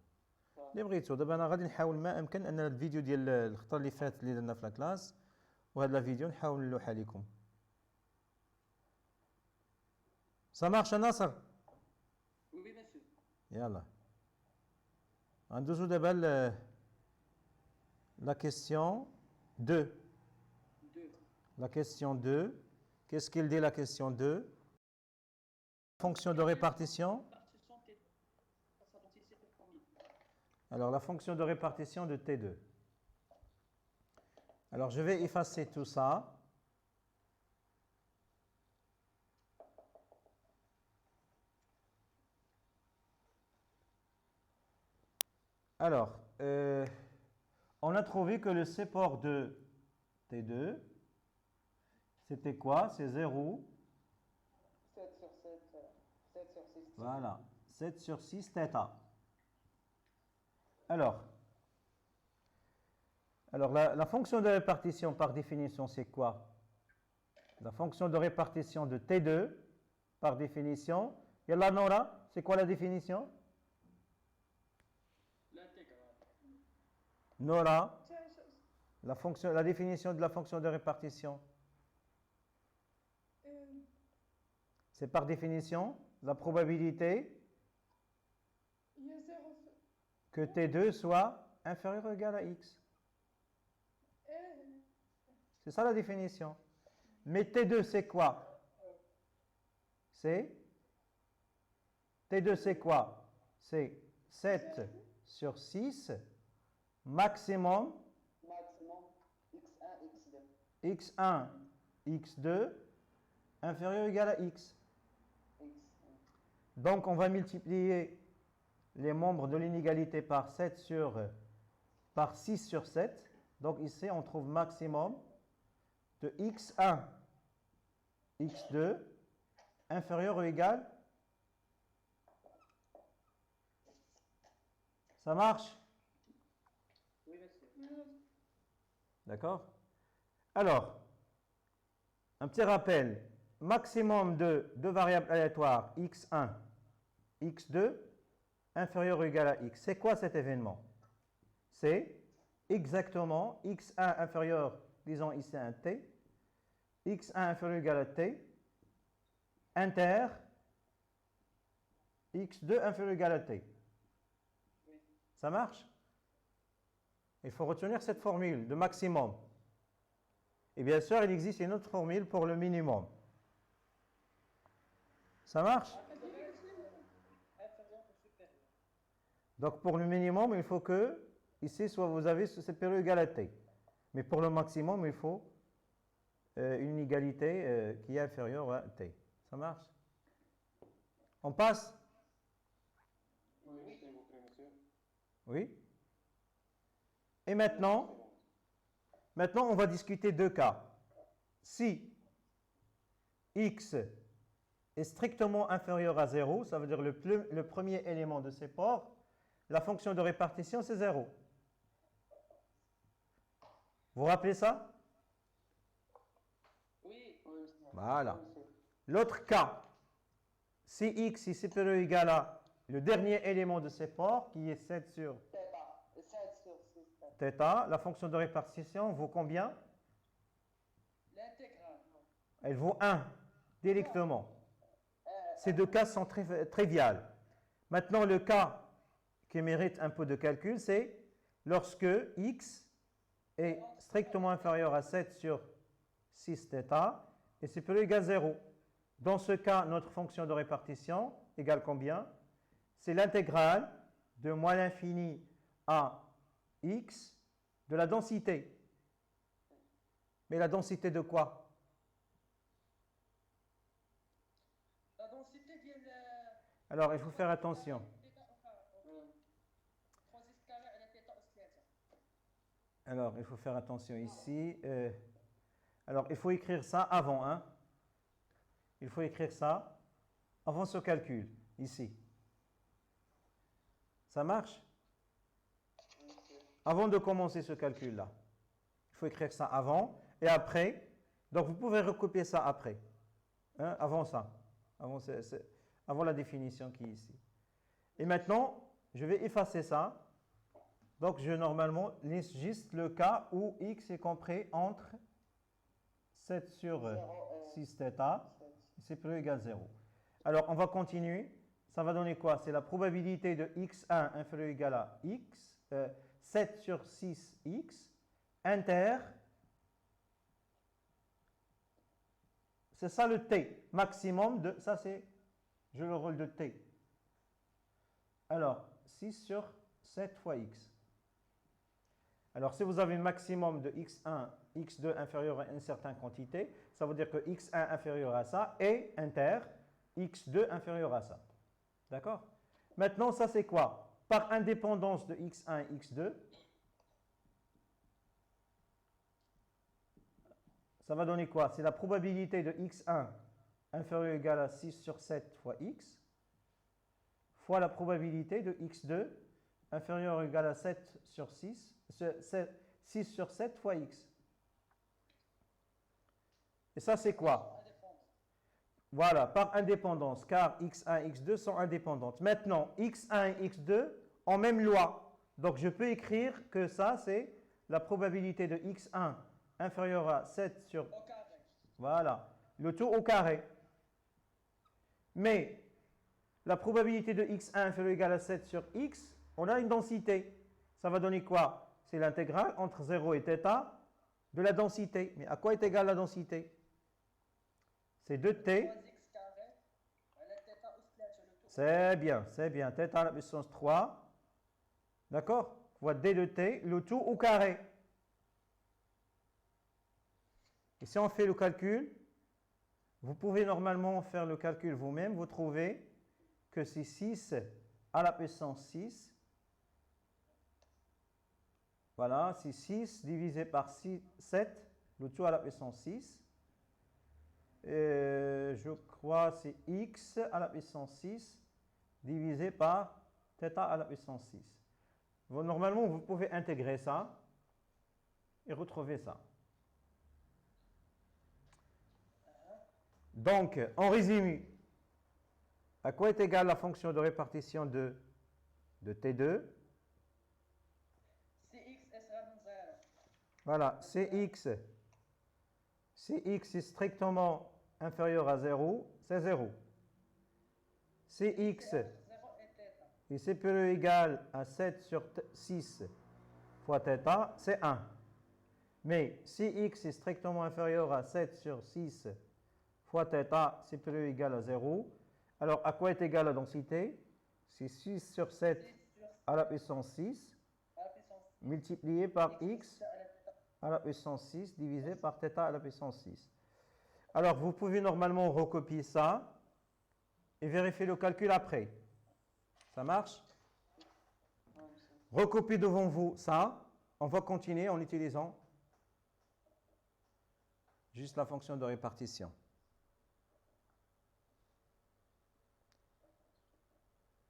اللي بغيتو. دابا انا غادي نحاول ما امكن ان الفيديو ديال الخطره اللي فات اللي درنا في لاكلاس وهذا الفيديو نحاول نلوحها لكم. Ça marche ناصر؟ Oui, monsieur. يلا غندوزو دابا la question 2. La question 2, qu'est-ce qu'il dit la question 2? Fonction de répartition. Alors la fonction de répartition de T2. Alors je vais effacer tout ça. Alors, on a trouvé que le support de T2, c'était quoi? C'est 0. 7 sur 7, 7 sur 6. Voilà, 7 sur 6 θ. Alors la fonction de répartition par définition, c'est quoi? La fonction de répartition de T2, par définition. Yalla Nora, c'est quoi la définition? L'intégrale. Nora, la définition de la fonction de répartition. C'est par définition la probabilité que T2 soit inférieur ou égal à X. C'est ça la définition. Mais T2 c'est quoi? T2 c'est quoi? C'est 7 sur 6 maximum Maximum x1, x2. x1, x2 inférieur ou égal à x. Donc on va multiplier les membres de l'inégalité par 6 sur 7. Donc ici on trouve maximum de x1, x2 inférieur ou égal. Ça marche? Oui, monsieur. D'accord? Alors, un petit rappel. Maximum de deux variables aléatoires x1, x2 inférieur ou égal à x. C'est quoi cet événement? c'est exactement x1 inférieur, disons ici un t, x1 inférieur ou égal à t, inter x2 inférieur ou égal à t. Ça marche? Il faut retenir cette formule de maximum. Et bien sûr, il existe une autre formule pour le minimum. Ça marche? Donc pour le minimum, il faut que ici, soit vous avez cette période égale à t. Mais pour le maximum, il faut une égalité qui est inférieure à t. Ça marche? On passe? Oui, s'il vous plaît, monsieur. Oui. Et maintenant, on va discuter deux cas. Si x est strictement inférieur à 0, ça veut dire le premier élément de ces ports, la fonction de répartition, c'est 0. Vous vous rappelez ça? Oui. Voilà. L'autre cas, si x est supérieur ou égal à le dernier élément de ces ports, qui est 7 sur θ, la fonction de répartition vaut combien? L'intégrale. Elle vaut 1, directement. Ces deux cas sont triviaux. Maintenant, le cas qui mérite un peu de calcul, c'est lorsque x est strictement inférieur à 7 sur 6 θ et supérieur ou égal à 0. Dans ce cas, notre fonction de répartition égale combien? C'est l'intégrale de moins l'infini à x de la densité. Mais la densité de quoi? La densité vient de... Alors, il faut faire attention. Alors, il faut faire attention ici. Alors, il faut écrire ça avant. Hein? Il faut écrire ça avant ce calcul, ici. Ça marche? Avant de commencer ce calcul-là. Il faut écrire ça avant et après. Donc, vous pouvez recopier ça après. Hein? Avant ça. Avant la définition qui est ici. Et maintenant, je vais effacer ça. Donc, je normalement laisse juste le cas où x est compris entre 7 sur 6 θ, c'est plus égal à 0. Alors, on va continuer. Ça va donner quoi? C'est la probabilité de x1 inférieur ou égal à x, 7 sur 6x, inter. C'est ça le t, maximum de... Ça, c'est... Je le rôle de t. Alors, 6 sur 7 fois x. Alors, si vous avez un maximum de x1, x2 inférieur à une certaine quantité, ça veut dire que x1 inférieur à ça et inter, x2 inférieur à ça. D'accord? Maintenant, ça c'est quoi? Par indépendance de x1 et x2, ça va donner quoi? C'est la probabilité de x1 inférieur ou égal à 6 sur 7 fois x, fois la probabilité de x2 inférieur ou égal à 7 sur 6, 6 sur 7 fois x. Et ça, c'est quoi? Voilà, par indépendance, car x1 et x2 sont indépendantes. Maintenant, x1 et x2 ont même loi. Donc, je peux écrire que ça, c'est la probabilité de x1 inférieur à 7 sur... Au carré. Voilà, le tout au carré. Mais, la probabilité de x1 inférieur ou égal à 7 sur x, on a une densité. Ça va donner quoi? C'est l'intégrale entre 0 et θ de la densité. Mais à quoi est égale la densité? C'est 2t. C'est bien, c'est bien. θ à la puissance 3. D'accord? Fois d de t, le tout au carré. Et si on fait le calcul, vous pouvez normalement faire le calcul vous-même. Vous trouvez que c'est 6 à la puissance 6. Voilà, c'est 6 divisé par 7, le tout à la puissance 6. Je crois que c'est x à la puissance 6 divisé par θ à la puissance 6. Normalement, vous pouvez intégrer ça et retrouver ça. Donc, en résumé, à quoi est égale la fonction de répartition de T2? Voilà, Cx est strictement inférieur à 0, c'est 0. Cx 0 et θ. est supérieur ou égal à 7 sur 6 fois θ, c'est 1. Mais si x est strictement inférieur à 7 sur 6 fois θ supérieur ou égal à 0, alors à quoi est égale la densité? C'est 6 sur 7 6 sur à la puissance 6 à la puissance multiplié par x à la θ. à la puissance 6 divisé par θ à la puissance 6. Alors vous pouvez normalement recopier ça et vérifier le calcul après. Ça marche? Recopiez devant vous ça. On va continuer en utilisant juste la fonction de répartition.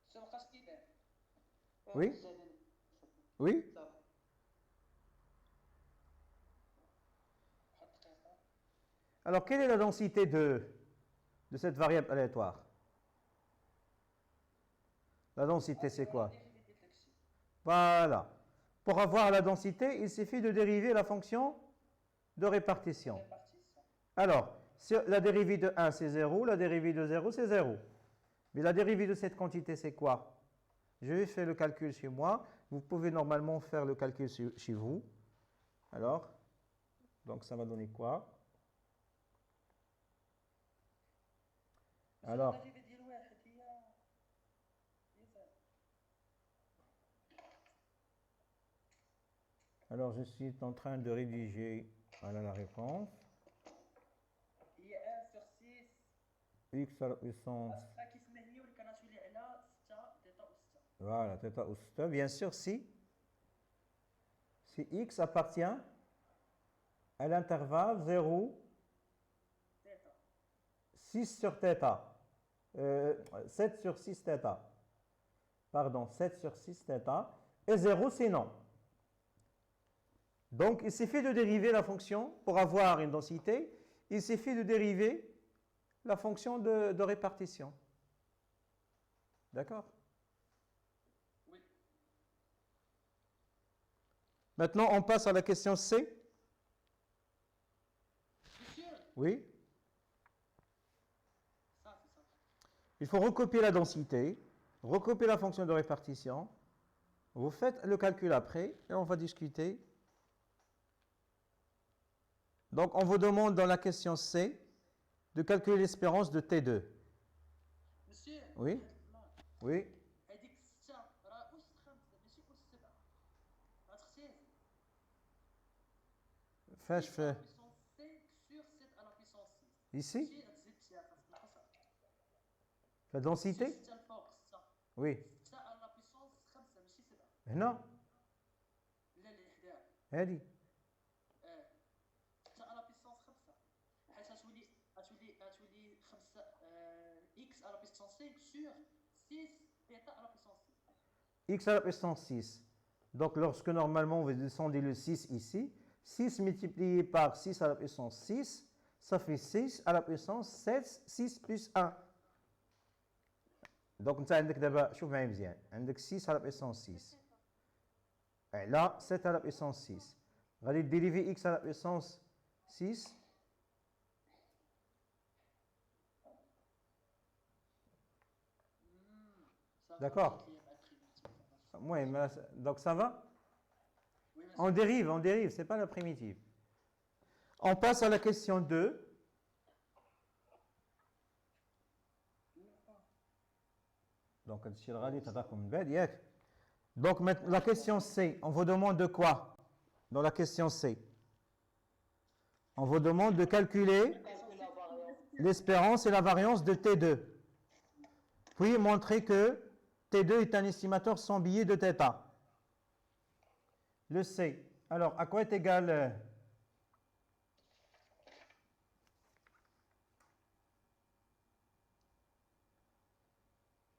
Sur Casquide. Oui? Oui? Ça. Alors, quelle est la densité de cette variable aléatoire? La densité, c'est quoi? Voilà. Pour avoir la densité, il suffit de dériver la fonction de répartition. Alors, si la dérivée de 1, c'est 0, la dérivée de 0, c'est 0. Mais la dérivée de cette quantité, c'est quoi? Je vais faire le calcul chez moi. Vous pouvez normalement faire le calcul chez vous. Alors, donc ça va donner quoi? Alors, je suis en train de rédiger voilà la réponse. Il y a 1 sur 6 X à la puissance. Voilà, θ ou θ. Bien sûr, si X appartient à l'intervalle 0, 6 sur θ. 7 sur 6 θ. Pardon, 7 sur 6 θ. Et 0, c'est non. Donc, il suffit de dériver la fonction pour avoir une densité. Il suffit de dériver la fonction de répartition. D'accord? Oui. Maintenant, on passe à la question C. Monsieur, Oui. ça, c'est ça. Il faut recopier la densité, recopier la fonction de répartition. Vous faites le calcul après et on va discuter. Donc, on vous demande dans la question C de calculer l'espérance de T2. Monsieur, Oui. Oui. هذيك 6 راه أس 5 ماشي أس 7. غتختي فاش في puissance 5 sur 7 à la puissance 6. ici, ماشي غتزيد شي غتنقص. la densité? 6 الفوق 6. Oui. 6 à la puissance 5 ماشي 7. هنا لا اللي حداه. هذه 6 à la puissance 5. حيت غتولي 5 x à la puissance 5 sur 6 θ à la puissance 6. x à la puissance 6. Donc, lorsque normalement vous descendez le 6 ici, 6 multiplié par 6 à la puissance 6, ça fait 6 à la puissance 7, 6 plus 1. Donc, انت عندك دابا شوف معايا مزيان، عندك 6 à la puissance 6. Et là, 7 à la puissance 6. غادي dériver x à la puissance 6. D'accord. Ouais, mais donc ça va? Oui, On dérive, ce n'est pas la primitive. On passe à la question 2. Donc, la question C, on vous demande de quoi? Dans la question C, on vous demande de calculer l'espérance et la variance de T2. Puis montrer que T2 est un estimateur sans biais de θ. Le C. Alors, à quoi est égal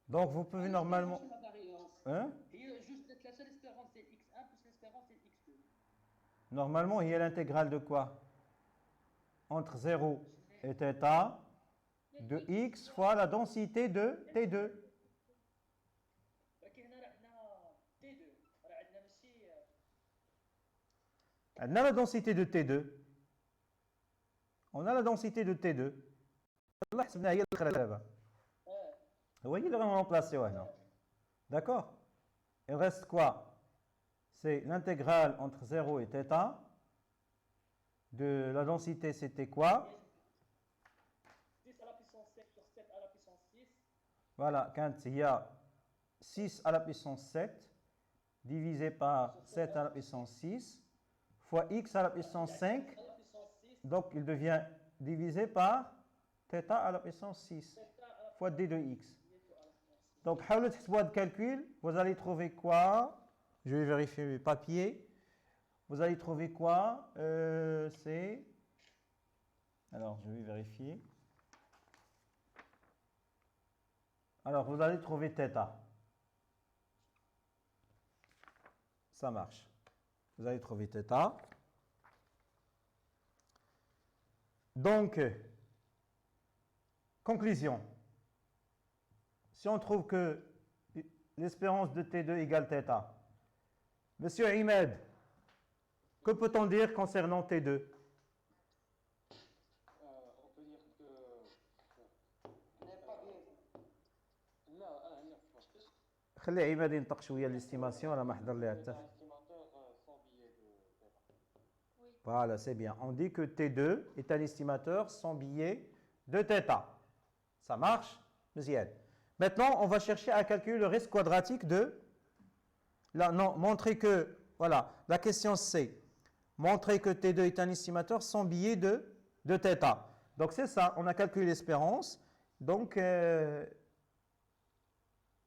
Donc, vous pouvez normalement... Hein? La seule espérance c'est x1 plus l'espérance c'est x2. Normalement, il y a l'intégrale de quoi? Entre 0 et θ de x fois la densité de T2. ولكن هنا راه عندنا T2 راه عندنا ماشي On a la densité de T2. On a la densité de T2. Allah حسبنا هي الأخرى دابا. هو هي اللي غنرمبلاسيو هنا. D'accord? Il reste quoi? C'est l'intégrale entre 0 et θ. De la densité, c'était quoi? 10 à la puissance 7 sur 7 à la puissance 6. Voilà, quand il y a 6 à la puissance 7 divisé par 7 à la puissance 6 fois x à la puissance 5, À la puissance 6, donc il devient divisé par θ à la puissance 6 fois d de x. Donc, حاولوا تحسبوا هذا الكالكول, vous allez trouver quoi? Je vais vérifier mes papiers. Vous allez trouver quoi? C'est... Alors, je vais vérifier. Alors, vous allez trouver θ. Ça marche. Vous allez trouver θ. Donc, conclusion. Si on trouve que l'espérance de T2 égale θ, Monsieur Ahmed, que peut-on dire concernant T2? On peut dire que... n'est pas bien. لا هنا خلي عماد ينطق شويه الاستيماسيون راه ما حضر ليها حتى. estimateur sans billet de θ. Voilà, c'est bien. On dit que T2 est un estimateur sans billet de θ. Ça marche? Mziad. Maintenant, on va chercher à calculer le risque quadratique de... Là, non, montrer que... Voilà, la question c'est montrer que T2 est un estimateur sans billet de θ. Donc c'est ça, on a calculé l'espérance. Donc,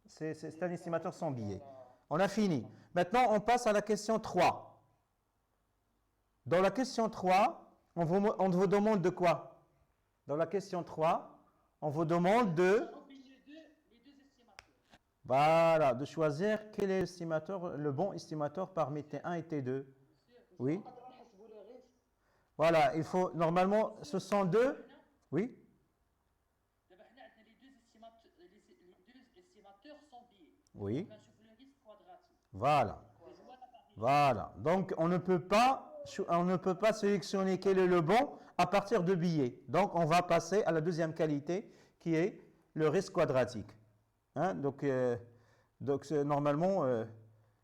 c'est un estimateur sans billet. On a fini. Maintenant, on passe à la question 3. Dans la question 3, on vous demande de quoi? Dans la question 3, on vous demande de... les deux estimateurs. Voilà, de choisir quel est l'estimateur, le bon estimateur parmi T1 et T2. Oui. نقدروا نحسبوا لي غير Voilà, il faut... Normalement, ce sont deux... Oui. دابا حنا عندنا les deux estimateurs sans billet. Oui. On a sur le risque quadratique. Voilà. Voilà. Donc, on ne peut pas sélectionner quel est le bon à partir de billets. Donc, on va passer à la deuxième qualité qui est le risque quadratique. Hein? Donc, normalement,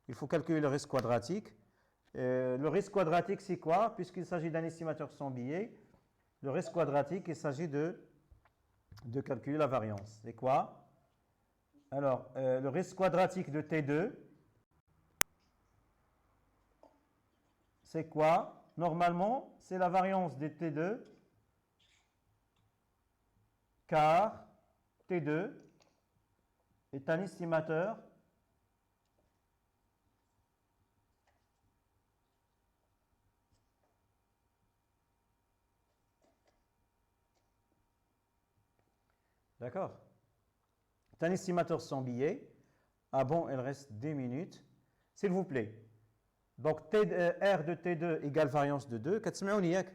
il faut calculer le risque quadratique. Le risque quadratique, c'est quoi? Puisqu'il s'agit d'un estimateur sans billet, le risque quadratique, il s'agit de calculer la variance. C'est quoi? Alors, le risque quadratique de T2, c'est quoi? Normalement, c'est la variance de T2 car T2 est un estimateur d'accord? C'est un estimateur sans billet. Ah bon, il reste 10 minutes. S'il vous plaît. Donc, R de T2 égale variance de 2. كتسمعوني ياك؟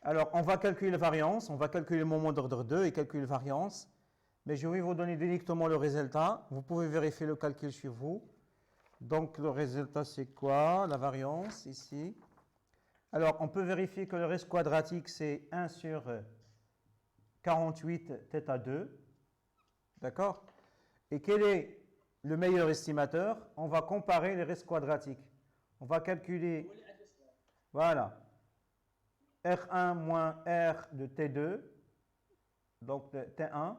Alors, on va calculer la variance, on va calculer le moment d'ordre 2 et calculer la variance. Mais je vais vous donner directement le résultat. Vous pouvez vérifier le calcul chez vous. Donc, le résultat, c'est quoi? La variance, ici. Alors, on peut vérifier que le risque quadratique, c'est 1 sur 48 θ2. D'accord? Et quel est le meilleur estimateur? On va comparer les risques quadratiques. On va calculer... Voilà. R1 moins R de T2, donc de T1.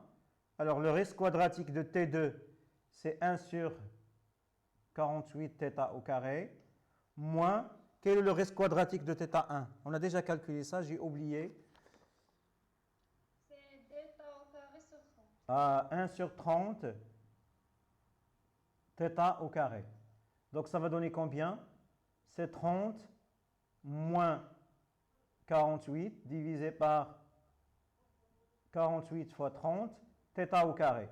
Alors, le risque quadratique de T2, c'est 1 sur 48 θ au carré, moins, quel est le risque quadratique de θ1? On a déjà calculé ça, j'ai oublié. C'est θ au carré sur 30. À 1 sur 30 θ au carré. Donc, ça va donner combien? C'est 30 moins 48 divisé par 48 fois 30, θ au carré.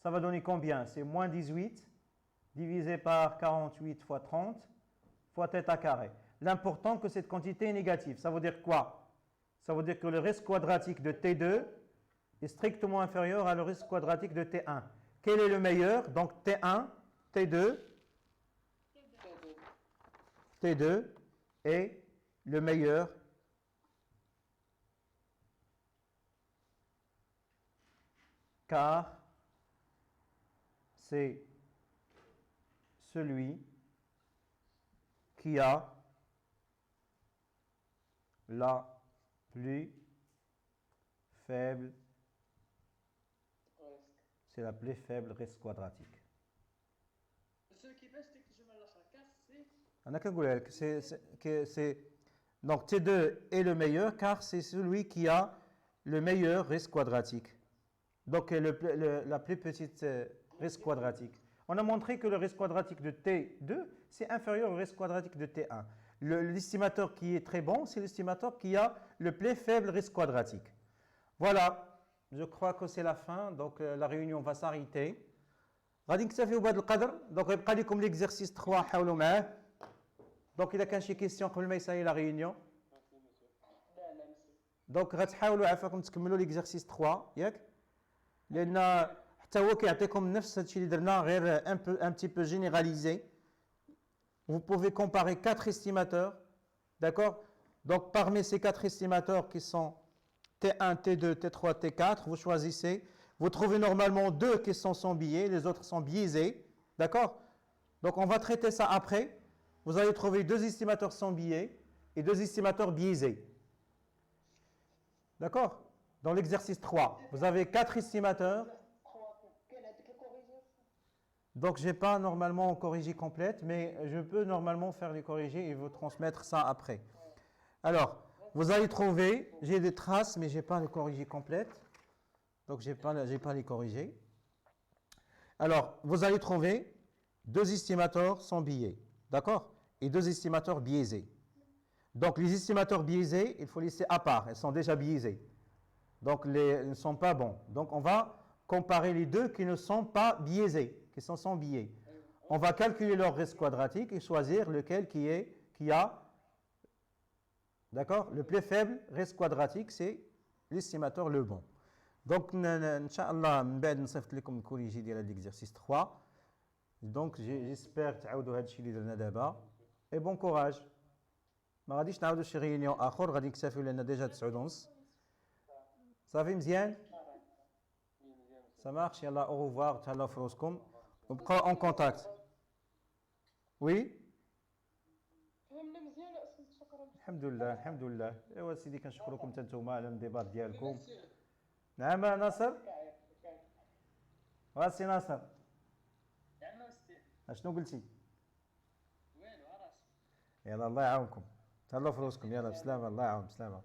Ça va donner combien? C'est moins 18 divisé par 48 fois 30 fois θ carré. L'important que cette quantité est négative. Ça veut dire quoi? Ça veut dire que le risque quadratique de T2 est strictement inférieur à le risque quadratique de T1. Quel est le meilleur? Donc T1, T2. T2 est le meilleur car c'est celui qui a la plus faible, c'est la plus faible reste quadratique. Ce qui fait, c'est que je me lâche à 4, c'est. أنا كنقولها لك c'est donc T2 est le meilleur car c'est celui qui a le meilleur reste quadratique. Donc la plus petite reste quadratique. On a montré que le reste quadratique de T2 c'est inférieur au reste quadratique de T1. L'estimateur qui est très bon, c'est l'estimateur qui a le plus faible reste quadratique. Voilà, je crois que c'est la fin, donc la réunion va s'arrêter. غادي نكتفيو بهذا القدر، دونك يبقى لكم ليكزرسيس 3 حاولوا معاه. دونك اذا كان شي كيسيون قبل ما يسالي لا ريونيون، دونك غتحاولوا عافاكم تكملوا ليكزرسيس 3 ياك، لان حتى هو كيعطيكم نفس هادشي اللي درنا غير un petit peu généralisé. Vous pouvez comparer 4 estimateurs, d'accord? Donc parmi ces 4 estimateurs qui sont T1, T2, T3, T4, vous choisissez. Vous trouvez normalement 2 qui sont sans biais, les autres sont biaisés, d'accord? Donc on va traiter ça après. Vous allez trouver 2 estimateurs sans biais et 2 estimateurs biaisés. D'accord? Dans l'exercice 3, vous avez 4 estimateurs. Donc je n'ai pas normalement corrigé complète, mais je peux normalement faire les corrigés et vous transmettre ça après. Alors, vous allez trouver, j'ai des traces, mais je n'ai pas les corrigés complètes. Donc, je n'ai pas les corrigés. Alors, vous allez trouver 2 estimateurs sans biais, d'accord? Et 2 estimateurs biaisés. Donc, les estimateurs biaisés, il faut laisser à part, ils sont déjà biaisés. Donc, ils ne sont pas bons. Donc, on va comparer les 2 qui ne sont pas biaisés, qui sont sans biais. On va calculer leur reste quadratique et choisir lequel qui a, d'accord? Le plus faible reste quadratique, c'est l'estimateur le bon. Donc, Inch'Allah, من بعد نصيفط لكم الكوريجي ديال l'exercice 3. Donc, j'espère تعاودوا هذا الشيء اللي درنا دابا. Et bon courage. ما غاديش نعاودوا شي ريونيون اخر، غادي نكتفيو لان ديجا 9:30. صافي مزيان؟ Ça marche, يلا au revoir, تهلاو في روسكم. وبقاو en contact. Oui? فهمنا مزيان أستاذ، شكرا. الحمد لله الحمد لله. ايوا سيدي كنشكركم حتى نتوما على الانضباط ديالكم. نعم ناصر؟ واسي ناصر. نعم أستاذ. اشنو قلتي؟ وين وراسي؟ يلا الله يعاونكم. تهلاو في روسكم، يلا بسلامة، الله يعاون، بسلامة.